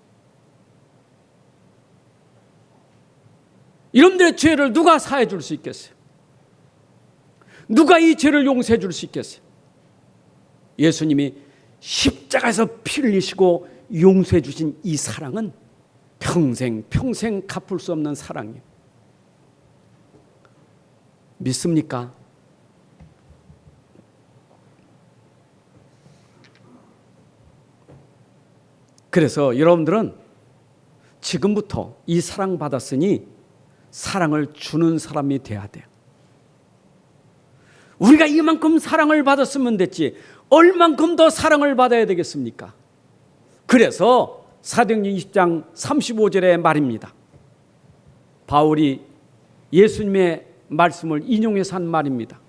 이놈들의 죄를 누가 사해 줄 수 있겠어요? 누가 이 죄를 용서해 줄 수 있겠어요? 예수님이 십자가에서 피를 흘리시고 용서해 주신 이 사랑은 평생 갚을 수 없는 사랑이에요. 믿습니까? 그래서 여러분들은 지금부터 이 사랑 받았으니 사랑을 주는 사람이 돼야 돼요. 우리가 이만큼 사랑을 받았으면 됐지 얼만큼 더 사랑을 받아야 되겠습니까? 그래서 사도행전 20장 35절의 말입니다. 바울이 예수님의 말씀을 인용해서 한 말입니다.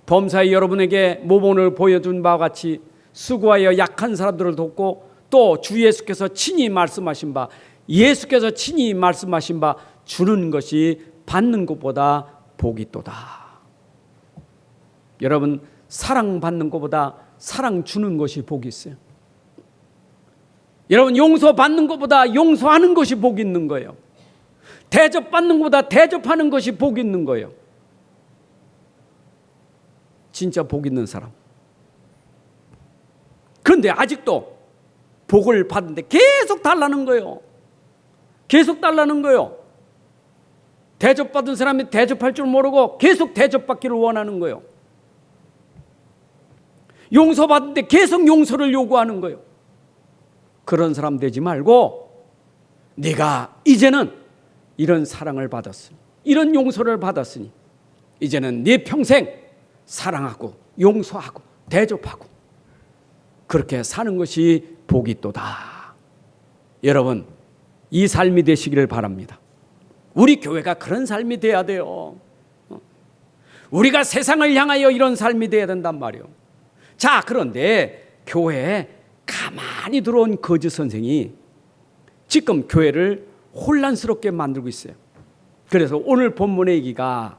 범사에 여러분에게 모범을 보여준 바와 같이 수고하여 약한 사람들을 돕고 또 주 예수께서 친히 말씀하신 바, 예수께서 친히 말씀하신 바 주는 것이 받는 것보다 복이 또다. 여러분, 사랑받는 것보다 사랑 주는 것이 복이 있어요. 여러분, 용서받는 것보다 용서하는 것이 복이 있는 거예요. 대접받는 것보다 대접하는 것이 복이 있는 거예요. 진짜 복 있는 사람. 그런데 아직도 복을 받는데 계속 달라는 거예요. 계속 달라는 거예요. 대접받은 사람이 대접할 줄 모르고 계속 대접받기를 원하는 거예요. 용서받는데 계속 용서를 요구하는 거예요. 그런 사람 되지 말고 네가 이제는 이런 사랑을 받았으니, 이런 용서를 받았으니 이제는 네 평생 사랑하고 용서하고 대접하고 그렇게 사는 것이 복이 또다. 여러분, 이 삶이 되시기를 바랍니다. 우리 교회가 그런 삶이 돼야 돼요. 우리가 세상을 향하여 이런 삶이 돼야 된단 말이에요. 자, 그런데 교회에 가만히 들어온 거짓 선생이 지금 교회를 혼란스럽게 만들고 있어요. 그래서 오늘 본문의 얘기가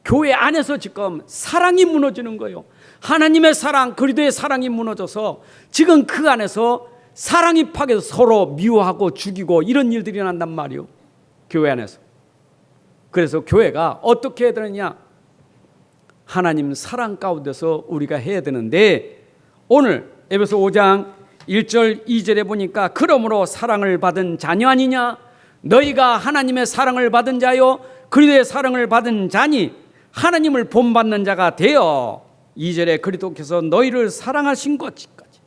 교회 안에서 지금 사랑이 무너지는 거예요. 하나님의 사랑, 그리스도의 사랑이 무너져서 지금 그 안에서 사랑이 파괴해서 서로 미워하고 죽이고 이런 일들이 난단 말이에요. 교회 안에서. 그래서 교회가 어떻게 해야 되느냐? 하나님 사랑 가운데서 우리가 해야 되는데, 오늘 에베소 5장 1절 2절에 보니까 그러므로 사랑을 받은 자녀 아니냐? 너희가 하나님의 사랑을 받은 자요 그리스도의 사랑을 받은 자니 하나님을 본받는 자가 되어 2절에 그리스도께서 너희를 사랑하신 것까지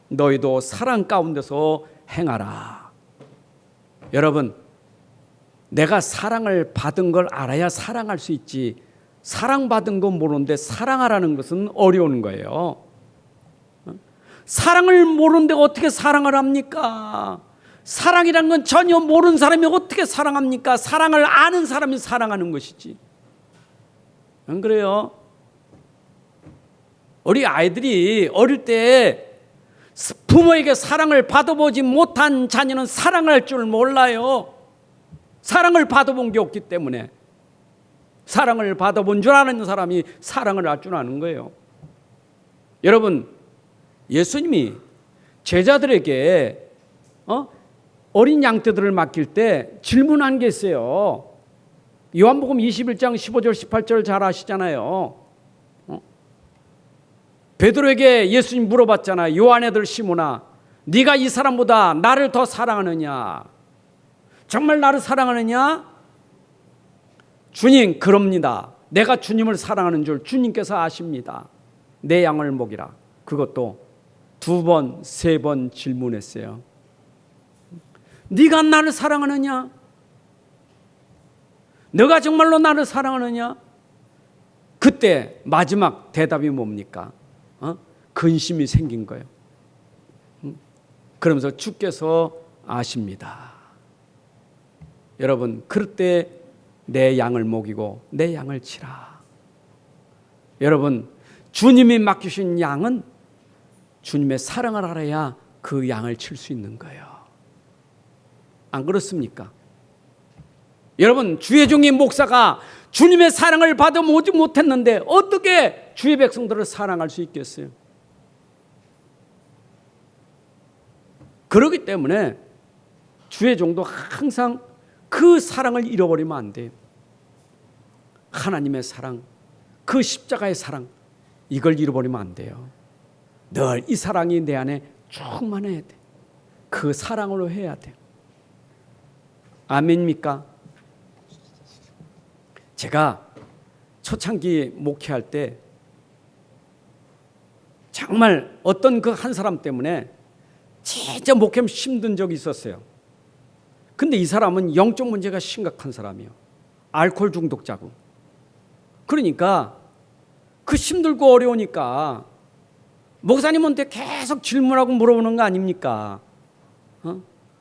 너희도 사랑 가운데서 행하라. 여러분, 내가 사랑을 받은 걸 알아야 사랑할 수 있지, 사랑받은 건 모르는데 사랑하라는 것은 어려운 거예요. 사랑을 모르는데 어떻게 사랑을 합니까? 사랑이란 건 전혀 모르는 사람이 어떻게 사랑합니까? 사랑을 아는 사람이 사랑하는 것이지. 안 그래요? 우리 아이들이 어릴 때 부모에게 사랑을 받아보지 못한 자녀는 사랑할 줄 몰라요. 사랑을 받아본 게 없기 때문에. 사랑을 받아본 줄 아는 사람이 사랑을 할 줄 아는 거예요. 여러분, 예수님이 제자들에게 어린 양떼들을 맡길 때 질문한 게 있어요. 요한복음 21장 15절 18절 잘 아시잖아요. 베드로에게 예수님 물어봤잖아요. 요한의 아들 시몬아, 네가 이 사람보다 나를 더 사랑하느냐? 정말 나를 사랑하느냐? 주님, 그럽니다. 내가 주님을 사랑하는 줄 주님께서 아십니다. 내 양을 먹이라. 그것도 2번, 3번 질문했어요. 네가 나를 사랑하느냐? 너가 정말로 나를 사랑하느냐? 그때 마지막 대답이 뭡니까? 근심이 생긴 거예요. 그러면서 주께서 아십니다. 여러분, 그럴 때 내 양을 먹이고 내 양을 치라. 여러분, 주님이 맡기신 양은 주님의 사랑을 알아야 그 양을 칠 수 있는 거예요. 안 그렇습니까? 여러분, 주의 종인 목사가 주님의 사랑을 받아보지 못했는데 어떻게 주의 백성들을 사랑할 수 있겠어요? 그렇기 때문에 주의 종도 항상 그 사랑을 잃어버리면 안 돼요. 하나님의 사랑, 그 십자가의 사랑, 이걸 잃어버리면 안 돼요. 늘 이 사랑이 내 안에 충만해야 돼. 그 사랑으로 해야 돼. 아멘입니까? 제가 초창기 목회할 때 정말 어떤 그 한 사람 때문에 진짜 목회하면 힘든 적이 있었어요. 근데 이 사람은 영적 문제가 심각한 사람이에요. 알코올 중독자고. 그러니까 그 힘들고 어려우니까 목사님한테 계속 질문하고 물어보는 거 아닙니까?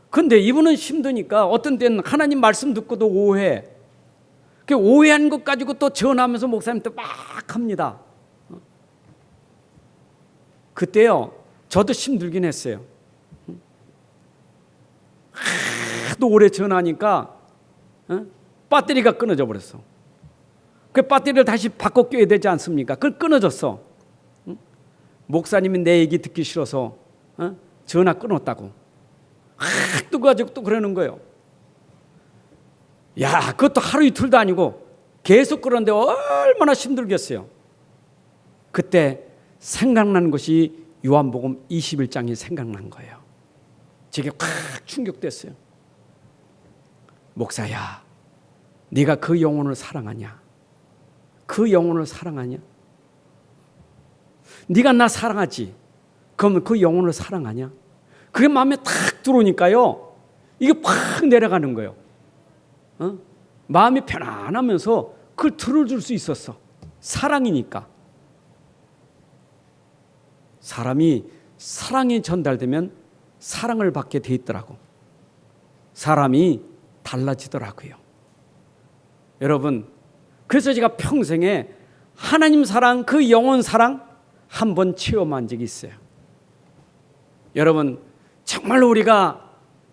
근데 이분은 힘드니까 어떤 때는 하나님 말씀 듣고도 오해. 그 오해한 것 가지고 또 전하면서 목사님 또 막 합니다. 그때요, 저도 힘들긴 했어요. 하도 오래 전하니까 배터리가 끊어져 버렸어. 그 배터리를 다시 바꿔 껴야 되지 않습니까? 그걸 끊어졌어. 목사님이 내 얘기 듣기 싫어서 전화 끊었다고. 또 가지고 또 그러는 거예요. 야, 그것도 하루 이틀도 아니고 계속 그러는데 얼마나 힘들겠어요. 그때 생각난 것이 요한복음 21장이 생각난 거예요. 제게 확 충격됐어요. 목사야, 네가 그 영혼을 사랑하냐? 그 영혼을 사랑하냐? 네가 나 사랑하지? 그러면 그 영혼을 사랑하냐? 그게 마음에 탁 들어오니까요, 이게 팍 내려가는 거예요. 마음이 편안하면서 그걸 들어줄 수 있었어. 사랑이니까. 사람이 사랑이 전달되면 사랑을 받게 돼 있더라고. 사람이 달라지더라고요. 여러분, 그래서 제가 평생에 하나님 사랑, 그 영혼 사랑 한번 체험한 적이 있어요. 여러분, 정말 우리가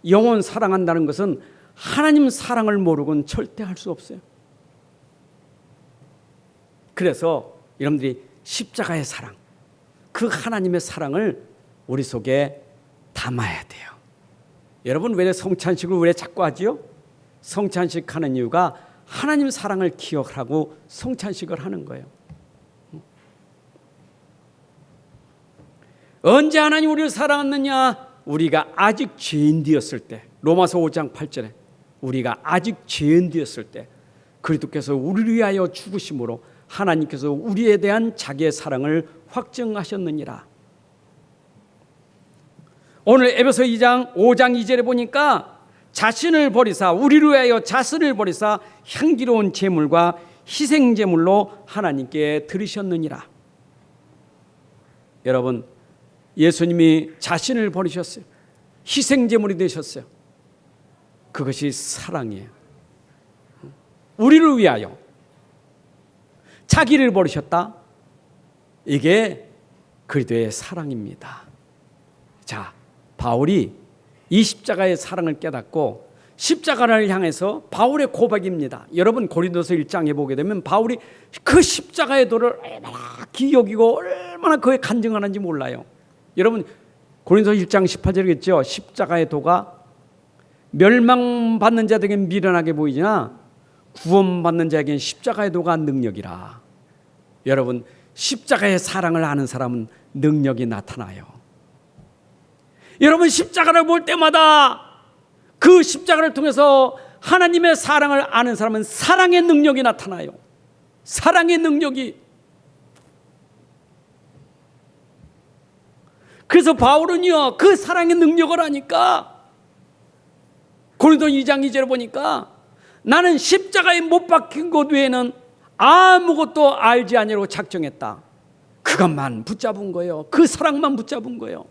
영혼 사랑한다는 것은 하나님 사랑을 모르고는 절대 할 수 없어요. 그래서 여러분들이 십자가의 사랑, 그 하나님의 사랑을 우리 속에 담아야 돼요. 여러분, 왜 성찬식을 왜 자꾸 하지요? 성찬식 하는 이유가 하나님 사랑을 기억하고 성찬식을 하는 거예요. 언제 하나님 우리를 사랑했느냐? 우리가 아직 죄인 되었을 때. 로마서 5장 8절에 우리가 아직 죄인 되었을 때 그리스도께서 우리를 위하여 죽으심으로 하나님께서 우리에 대한 자기의 사랑을 확증하셨느니라. 오늘 에베소 2장 5장 2절에 보니까 자신을 버리사, 우리를 위하여 자신을 버리사 향기로운 제물과 희생 제물로 하나님께 드리셨느니라. 여러분, 예수님이 자신을 버리셨어요. 희생 제물이 되셨어요. 그것이 사랑이에요. 우리를 위하여 자기를 버리셨다. 이게 그리스도의 사랑입니다. 자, 바울이 이 십자가의 사랑을 깨닫고 십자가를 향해서 바울의 고백입니다. 여러분, 고린도서 1장에 보게 되면 바울이 그 십자가의 도를 얼마나 기여기고 얼마나 그에 간증하는지 몰라요. 여러분, 고린도서 1장 18절이겠죠. 십자가의 도가 멸망받는 자들에겐 미련하게 보이지나 구원받는 자에겐 십자가의 도가 능력이라. 여러분, 십자가의 사랑을 아는 사람은 능력이 나타나요. 여러분, 십자가를 볼 때마다 그 십자가를 통해서 하나님의 사랑을 아는 사람은 사랑의 능력이 나타나요. 사랑의 능력이. 그래서 바울은요, 그 사랑의 능력을 하니까 고린도 2장 2절에 보니까 나는 십자가에 못 박힌 것 외에는 아무것도 알지 아니하고 작정했다. 그것만 붙잡은 거예요. 그 사랑만 붙잡은 거예요.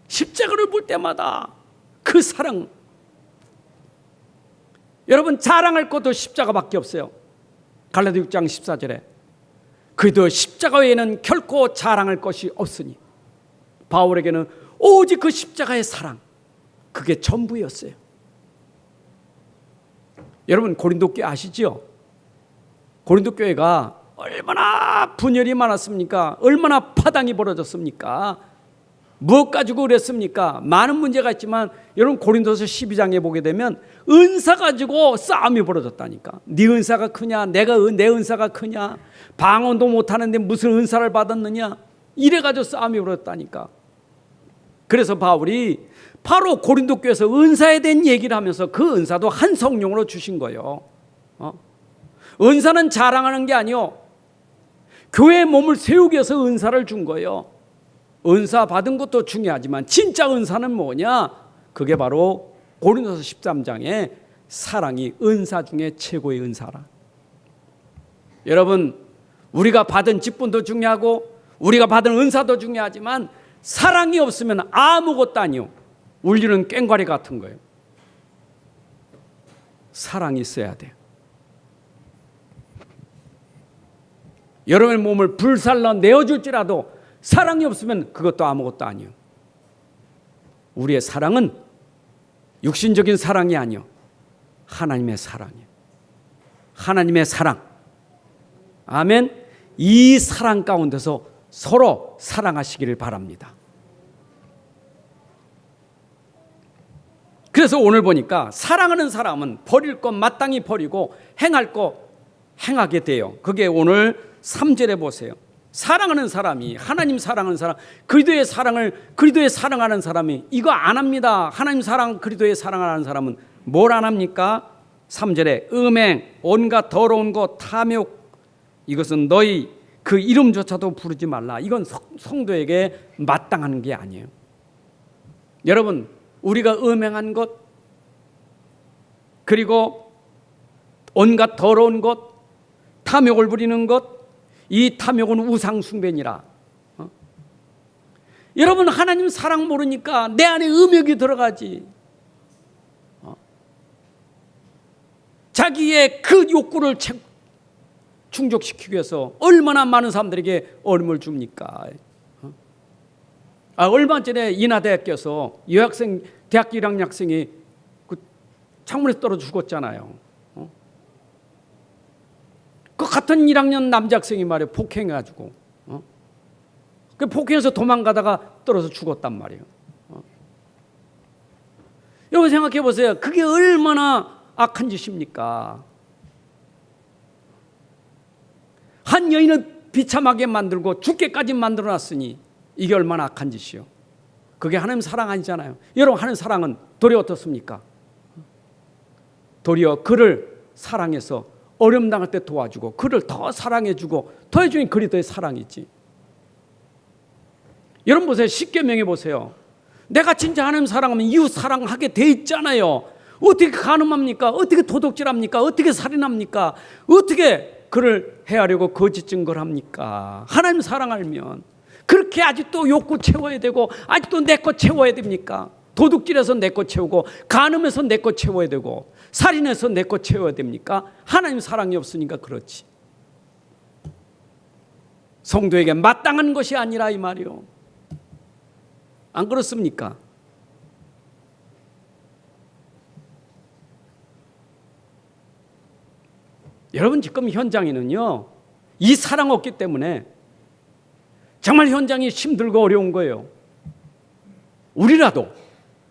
십자가를 볼 때마다 그 사랑. 여러분, 자랑할 것도 십자가밖에 없어요. 갈라디아 6장 14절에 그도 십자가 외에는 결코 자랑할 것이 없으니, 바울에게는 오직 그 십자가의 사랑, 그게 전부였어요. 여러분, 고린도 교회 아시죠? 고린도 교회가 얼마나 분열이 많았습니까? 얼마나 파당이 벌어졌습니까? 무엇 가지고 그랬습니까? 많은 문제가 있지만 여러분, 고린도서 12장에 보게 되면 은사 가지고 싸움이 벌어졌다니까. 네 은사가 크냐, 내 은사가 크냐, 방언도 못하는데 무슨 은사를 받았느냐, 이래가지고 싸움이 벌어졌다니까. 그래서 바울이 바로 고린도 교회에서 은사에 대한 얘기를 하면서 그 은사도 한 성령으로 주신 거예요. 은사는 자랑하는 게 아니요, 교회의 몸을 세우기 위해서 은사를 준 거예요. 은사 받은 것도 중요하지만 진짜 은사는 뭐냐? 그게 바로 고린도서 13장에 사랑이 은사 중에 최고의 은사라. 여러분, 우리가 받은 직분도 중요하고 우리가 받은 은사도 중요하지만 사랑이 없으면 아무것도 아니요, 울리는 꽹과리 같은 거예요. 사랑이 있어야 돼요. 여러분의 몸을 불살라 내어줄지라도 사랑이 없으면 그것도 아무것도 아니요. 우리의 사랑은 육신적인 사랑이 아니요, 하나님의 사랑이에요. 하나님의 사랑. 아멘. 이 사랑 가운데서 서로 사랑하시기를 바랍니다. 그래서 오늘 보니까 사랑하는 사람은 버릴 것 마땅히 버리고 행할 것 행하게 돼요. 그게 오늘 3절에 보세요. 사랑하는 사람이, 하나님 사랑하는 사람, 그리스도의 사랑하는 사람이 이거 안 합니다. 하나님 사랑, 그리스도의 사랑하는 사람은 뭘 안 합니까? 3절에 음행, 온갖 더러운 것, 탐욕, 이것은 너희 그 이름조차도 부르지 말라. 이건 성도에게 마땅한 게 아니에요. 여러분, 우리가 음행한 것, 그리고 온갖 더러운 것, 탐욕을 부리는 것, 이 탐욕은 우상숭배니라. 여러분, 하나님 사랑 모르니까 내 안에 음욕이 들어가지. 자기의 그 욕구를 충족시키기 위해서 얼마나 많은 사람들에게 어려움을 줍니까? 얼마 전에 인하대학교에서 여학생, 대학교 1학년 학생이 그 창문에서 떨어져 죽었잖아요. 그 같은 1학년 남자 학생이 말이에요, 폭행해가지고 그 폭행해서 도망가다가 떨어져 죽었단 말이에요. 여러분 생각해 보세요. 그게 얼마나 악한 짓입니까? 한 여인을 비참하게 만들고 죽게까지 만들어놨으니 이게 얼마나 악한 짓이요. 그게 하나님 사랑 아니잖아요. 여러분, 하나님 사랑은 도리어 어떻습니까? 도리어 그를 사랑해서 어려움 당할 때 도와주고 그를 더 사랑해주고 더 해주니 그리스도의 사랑이지. 여러분 보세요. 십계명에 보세요. 내가 진짜 하나님 사랑하면 이웃 사랑하게 돼 있잖아요. 어떻게 간음합니까? 어떻게 도둑질합니까? 어떻게 살인합니까? 어떻게 그를 해하려고 거짓 증거를 합니까? 하나님 사랑 알면 그렇게 아직도 욕구 채워야 되고 아직도 내 거 채워야 됩니까? 도둑질해서 내 거 채우고 간음해서 내 거 채워야 되고 살인해서 내 거 채워야 됩니까? 하나님 사랑이 없으니까 그렇지. 성도에게 마땅한 것이 아니라 이 말이요. 안 그렇습니까? 여러분, 지금 현장에는요, 이 사랑 없기 때문에 정말 현장이 힘들고 어려운 거예요. 우리라도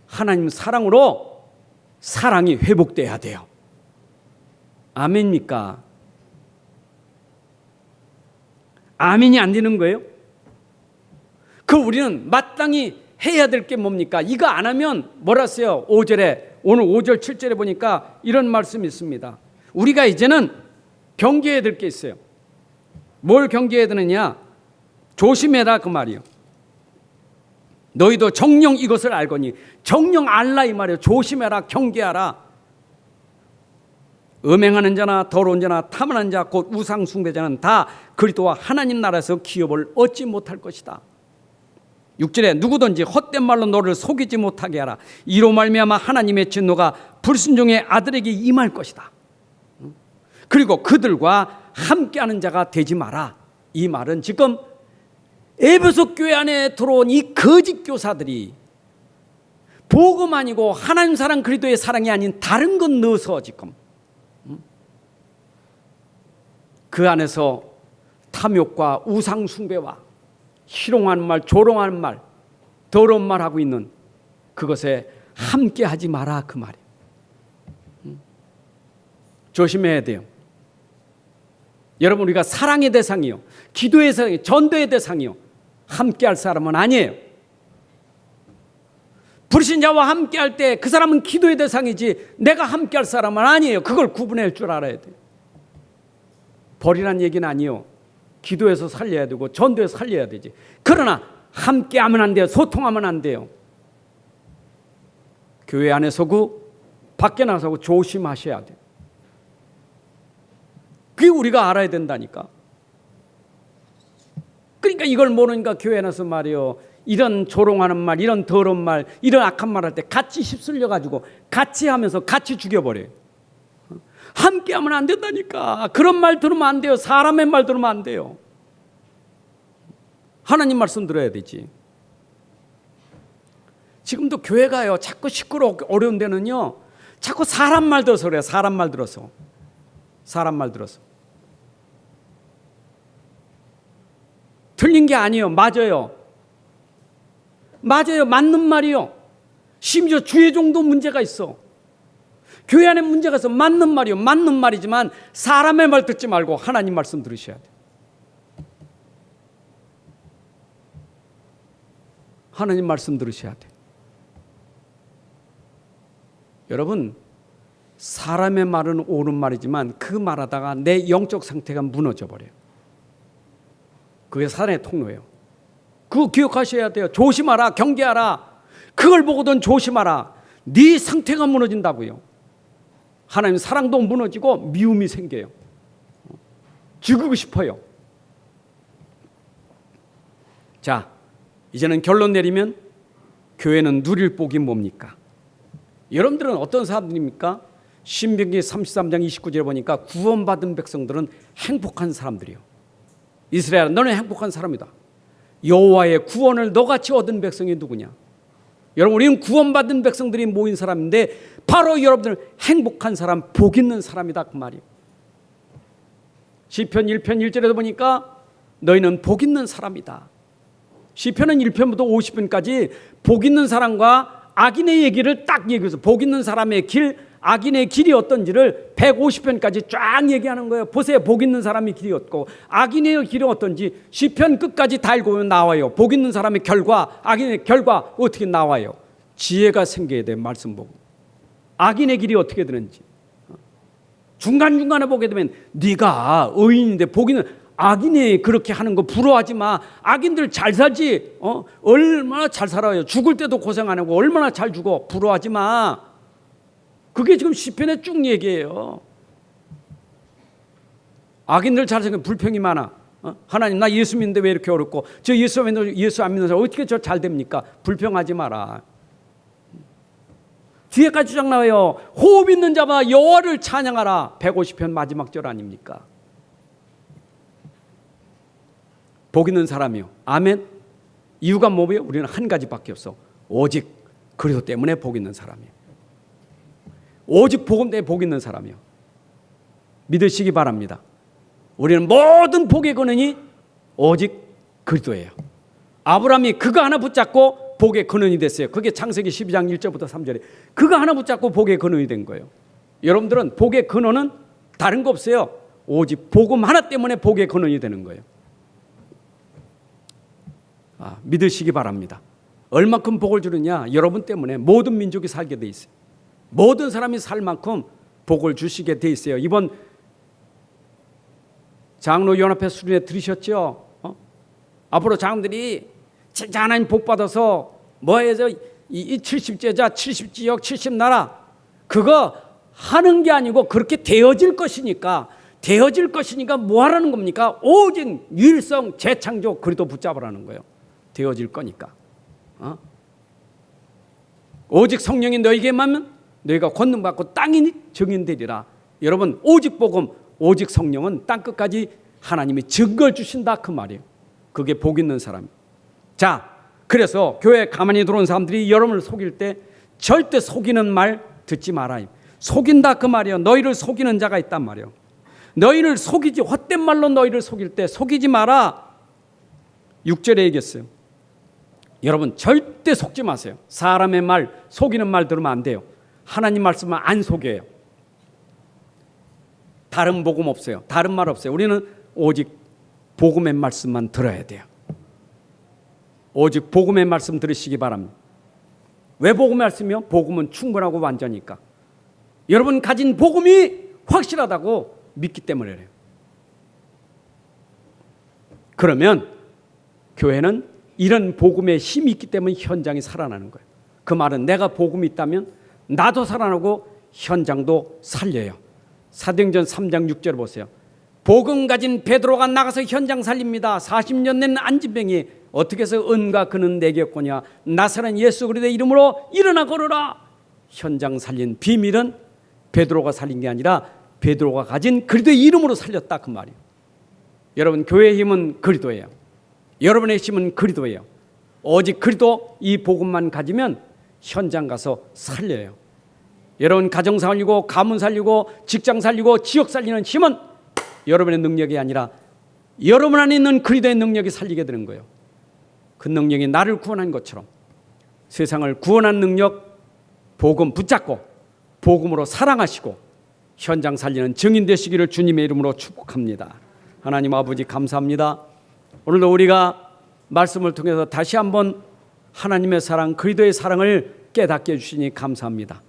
하나님 사랑으로 사랑이 회복돼야 돼요. 아멘입니까? 아멘이 안 되는 거예요? 우리는 마땅히 해야 될 게 뭡니까? 이거 안 하면 뭐라 써요? 5절에, 오늘 5절 7절에 보니까 이런 말씀이 있습니다. 우리가 이제는 경계해야 될 게 있어요. 뭘 경계해야 되느냐? 조심해라 그 말이요. 너희도 정녕 이것을 알거니. 정녕 알라 이 말이에요. 조심해라, 경계하라. 음행하는 자나 더러운 자나 탐하는 자 곧 우상 숭배자는 다 그리스도와 하나님 나라에서 기업을 얻지 못할 것이다. 6절에 누구든지 헛된 말로 너를 속이지 못하게 하라. 이로 말미암아 하나님의 진노가 불순종의 아들에게 임할 것이다. 그리고 그들과 함께하는 자가 되지 마라. 이 말은 지금 에베소 교회 안에 들어온 이 거짓 교사들이 복음 아니고 하나님 사랑 그리스도의 사랑이 아닌 다른 것 넣어서 지금 그 안에서 탐욕과 우상 숭배와 희롱하는 말, 조롱하는 말, 더러운 말 하고 있는 그것에 함께 하지 마라 그 말이에요. 조심해야 돼요. 여러분, 우리가 사랑의 대상이요, 기도의 대상이요, 전도의 대상이요, 함께 할 사람은 아니에요. 불신자와 함께 할 때 그 사람은 기도의 대상이지 내가 함께 할 사람은 아니에요. 그걸 구분할 줄 알아야 돼요. 버리란 얘기는 아니에요. 기도해서 살려야 되고 전도해서 살려야 되지. 그러나 함께 하면 안 돼요. 소통하면 안 돼요. 교회 안에 서고 밖에 나서고 조심하셔야 돼요. 그게 우리가 알아야 된다니까. 그러니까 이걸 모르니까 교회 나서 말이요, 이런 조롱하는 말, 이런 더러운 말, 이런 악한 말 할 때 같이 휩쓸려 가지고 같이 하면서 같이 죽여버려요. 함께 하면 안 된다니까. 그런 말 들으면 안 돼요. 사람의 말 들으면 안 돼요. 하나님 말씀 들어야 되지. 지금도 교회가요, 자꾸 시끄럽고 어려운 데는요, 자꾸 사람 말 들어서 그래요. 사람 말 들어서. 틀린 게 아니에요. 맞아요. 맞는 말이요. 심지어 주의종도 문제가 있어. 교회 안에 문제가 있어. 맞는 말이요. 맞는 말이지만 사람의 말 듣지 말고 하나님 말씀 들으셔야 돼요. 하나님 말씀 들으셔야 돼요. 여러분, 사람의 말은 옳은 말이지만 그 말하다가 내 영적 상태가 무너져 버려요. 그게 사단의 통로예요. 그거 기억하셔야 돼요. 조심하라, 경계하라. 그걸 보고든 조심하라. 네 상태가 무너진다고요. 하나님 사랑도 무너지고 미움이 생겨요. 죽이고 싶어요. 자, 이제는 결론 내리면 교회는 누릴 복이 뭡니까? 여러분들은 어떤 사람들입니까? 신명기 33장 29절에 보니까 구원받은 백성들은 행복한 사람들이요. 이스라엘아, 너는 행복한 사람이다. 여호와의 구원을 너같이 얻은 백성이 누구냐? 여러분, 우리는 구원받은 백성들이 모인 사람인데 바로 여러분들은 행복한 사람, 복 있는 사람이다 그 말이에요. 시편 1편 1절에도 보니까 너희는 복 있는 사람이다. 시편은 1편부터 50편까지 복 있는 사람과 악인의 얘기를 딱 얘기해서 복 있는 사람의 길, 악인의 길이 어떤지를 150편까지 쫙 얘기하는 거예요. 보세요. 복 있는 사람의 길이 어떻고 악인의 길이 어떤지 시편 끝까지 다 읽으면 나와요. 복 있는 사람의 결과, 악인의 결과 어떻게 나와요. 지혜가 생겨야 돼요. 말씀 보고. 악인의 길이 어떻게 되는지. 중간중간에 보게 되면 네가 의인인데 복 있는 악인이 그렇게 하는 거 부러워하지 마. 악인들 잘 살지. 얼마나 잘 살아요. 죽을 때도 고생 안 하고 얼마나 잘 죽어. 부러워하지 마. 그게 지금 시편에 쭉 얘기해요. 악인들 잘 살면 불평이 많아. 하나님, 나 예수 믿는데 왜 이렇게 어렵고, 저 예수 안 믿는 사람 어떻게 저 잘 됩니까? 불평하지 마라. 뒤에까지 쭉 나와요. 호흡 있는 자마다 여호와를 찬양하라. 150편 마지막 절 아닙니까? 복 있는 사람이요. 아멘. 이유가 뭐예요? 우리는 한 가지밖에 없어. 오직 그리스도 때문에 복 있는 사람이에요. 오직 복음 때문에 복 있는 사람이요. 믿으시기 바랍니다. 우리는 모든 복의 근원이 오직 그리스도예요. 아브라함이 그거 하나 붙잡고 복의 근원이 됐어요. 그게 창세기 12장 1절부터 3절에 그거 하나 붙잡고 복의 근원이 된 거예요. 여러분들은 복의 근원은 다른 거 없어요. 오직 복음 하나 때문에 복의 근원이 되는 거예요. 믿으시기 바랍니다. 얼마큼 복을 주느냐? 여러분 때문에 모든 민족이 살게 돼 있어요. 모든 사람이 살 만큼 복을 주시게 돼 있어요. 이번 장로 연합회 수련회 들으셨죠? 앞으로 장로들이 진짜 하나님 복 받아서 뭐해서 이 70제자, 70지역, 70나라 그거 하는 게 아니고 그렇게 되어질 것이니까 뭐 하라는 겁니까? 오직 유일성 재창조 그리스도 붙잡으라는 거예요. 되어질 거니까. 오직 성령이 너에게 임하면 너희가 권능받고 땅이 증인되리라. 여러분 오직 복음, 오직 성령은 땅끝까지 하나님이 증거를 주신다 그 말이에요. 그게 복 있는 사람. 자, 그래서 교회에 가만히 들어온 사람들이 여러분을 속일 때 절대 속이는 말 듣지 말아요. 속인다 그 말이에요. 너희를 속이는 자가 있단 말이에요. 너희를 속이지, 헛된 말로 너희를 속일 때 속이지 마라. 6절에 얘기했어요. 여러분 절대 속지 마세요. 사람의 말, 속이는 말 들으면 안 돼요. 하나님 말씀은 안 속여요. 다른 복음 없어요. 다른 말 없어요. 우리는 오직 복음의 말씀만 들어야 돼요. 오직 복음의 말씀 들으시기 바랍니다. 왜 복음의 말씀이요? 복음은 충분하고 완전하니까. 여러분 가진 복음이 확실하다고 믿기 때문에 그래요. 그러면 교회는 이런 복음의 힘이 있기 때문에 현장이 살아나는 거예요. 그 말은 내가 복음이 있다면 나도 살아나고 현장도 살려요. 사도행전 3장 6절 보세요. 복음 가진 베드로가 나가서 현장 살립니다. 40년 된 안진병이 어떻게 해서 은과 그는 내게 없거냐. 나사렛 예수 그리스도의 이름으로 일어나 걸어라. 현장 살린 비밀은 베드로가 살린 게 아니라 베드로가 가진 그리스도의 이름으로 살렸다 그 말이에요. 여러분 교회의 힘은 그리스도예요. 여러분의 힘은 그리스도예요. 오직 그리스도 이 복음만 가지면 현장 가서 살려요. 여러분 가정 살리고 가문 살리고 직장 살리고 지역 살리는 힘은 여러분의 능력이 아니라 여러분 안에 있는 그리스도의 능력이 살리게 되는 거예요. 그 능력이 나를 구원한 것처럼 세상을 구원한 능력 복음 붙잡고 복음으로 사랑하시고 현장 살리는 증인 되시기를 주님의 이름으로 축복합니다. 하나님 아버지 감사합니다. 오늘도 우리가 말씀을 통해서 다시 한번 하나님의 사랑, 그리스도의 사랑을 깨닫게 해주시니 감사합니다.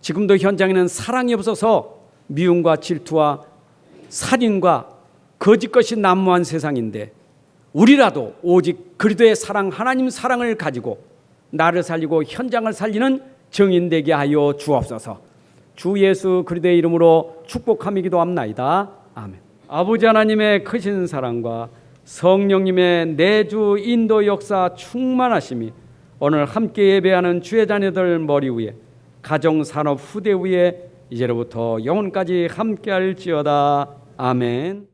지금도 현장에는 사랑이 없어서 미움과 질투와 살인과 거짓것이 난무한 세상인데 우리라도 오직 그리스도의 사랑, 하나님 사랑을 가지고 나를 살리고 현장을 살리는 증인 되게 하여 주옵소서. 주 예수 그리스도의 이름으로 축복하며 기도합나이다. 아멘. 아버지 하나님의 크신 사랑과 성령님의 내주 인도 역사 충만하심이 오늘 함께 예배하는 주의 자녀들 머리 위에 가정 산업 후대 위에 이제로부터 영원까지 함께할지어다. 아멘.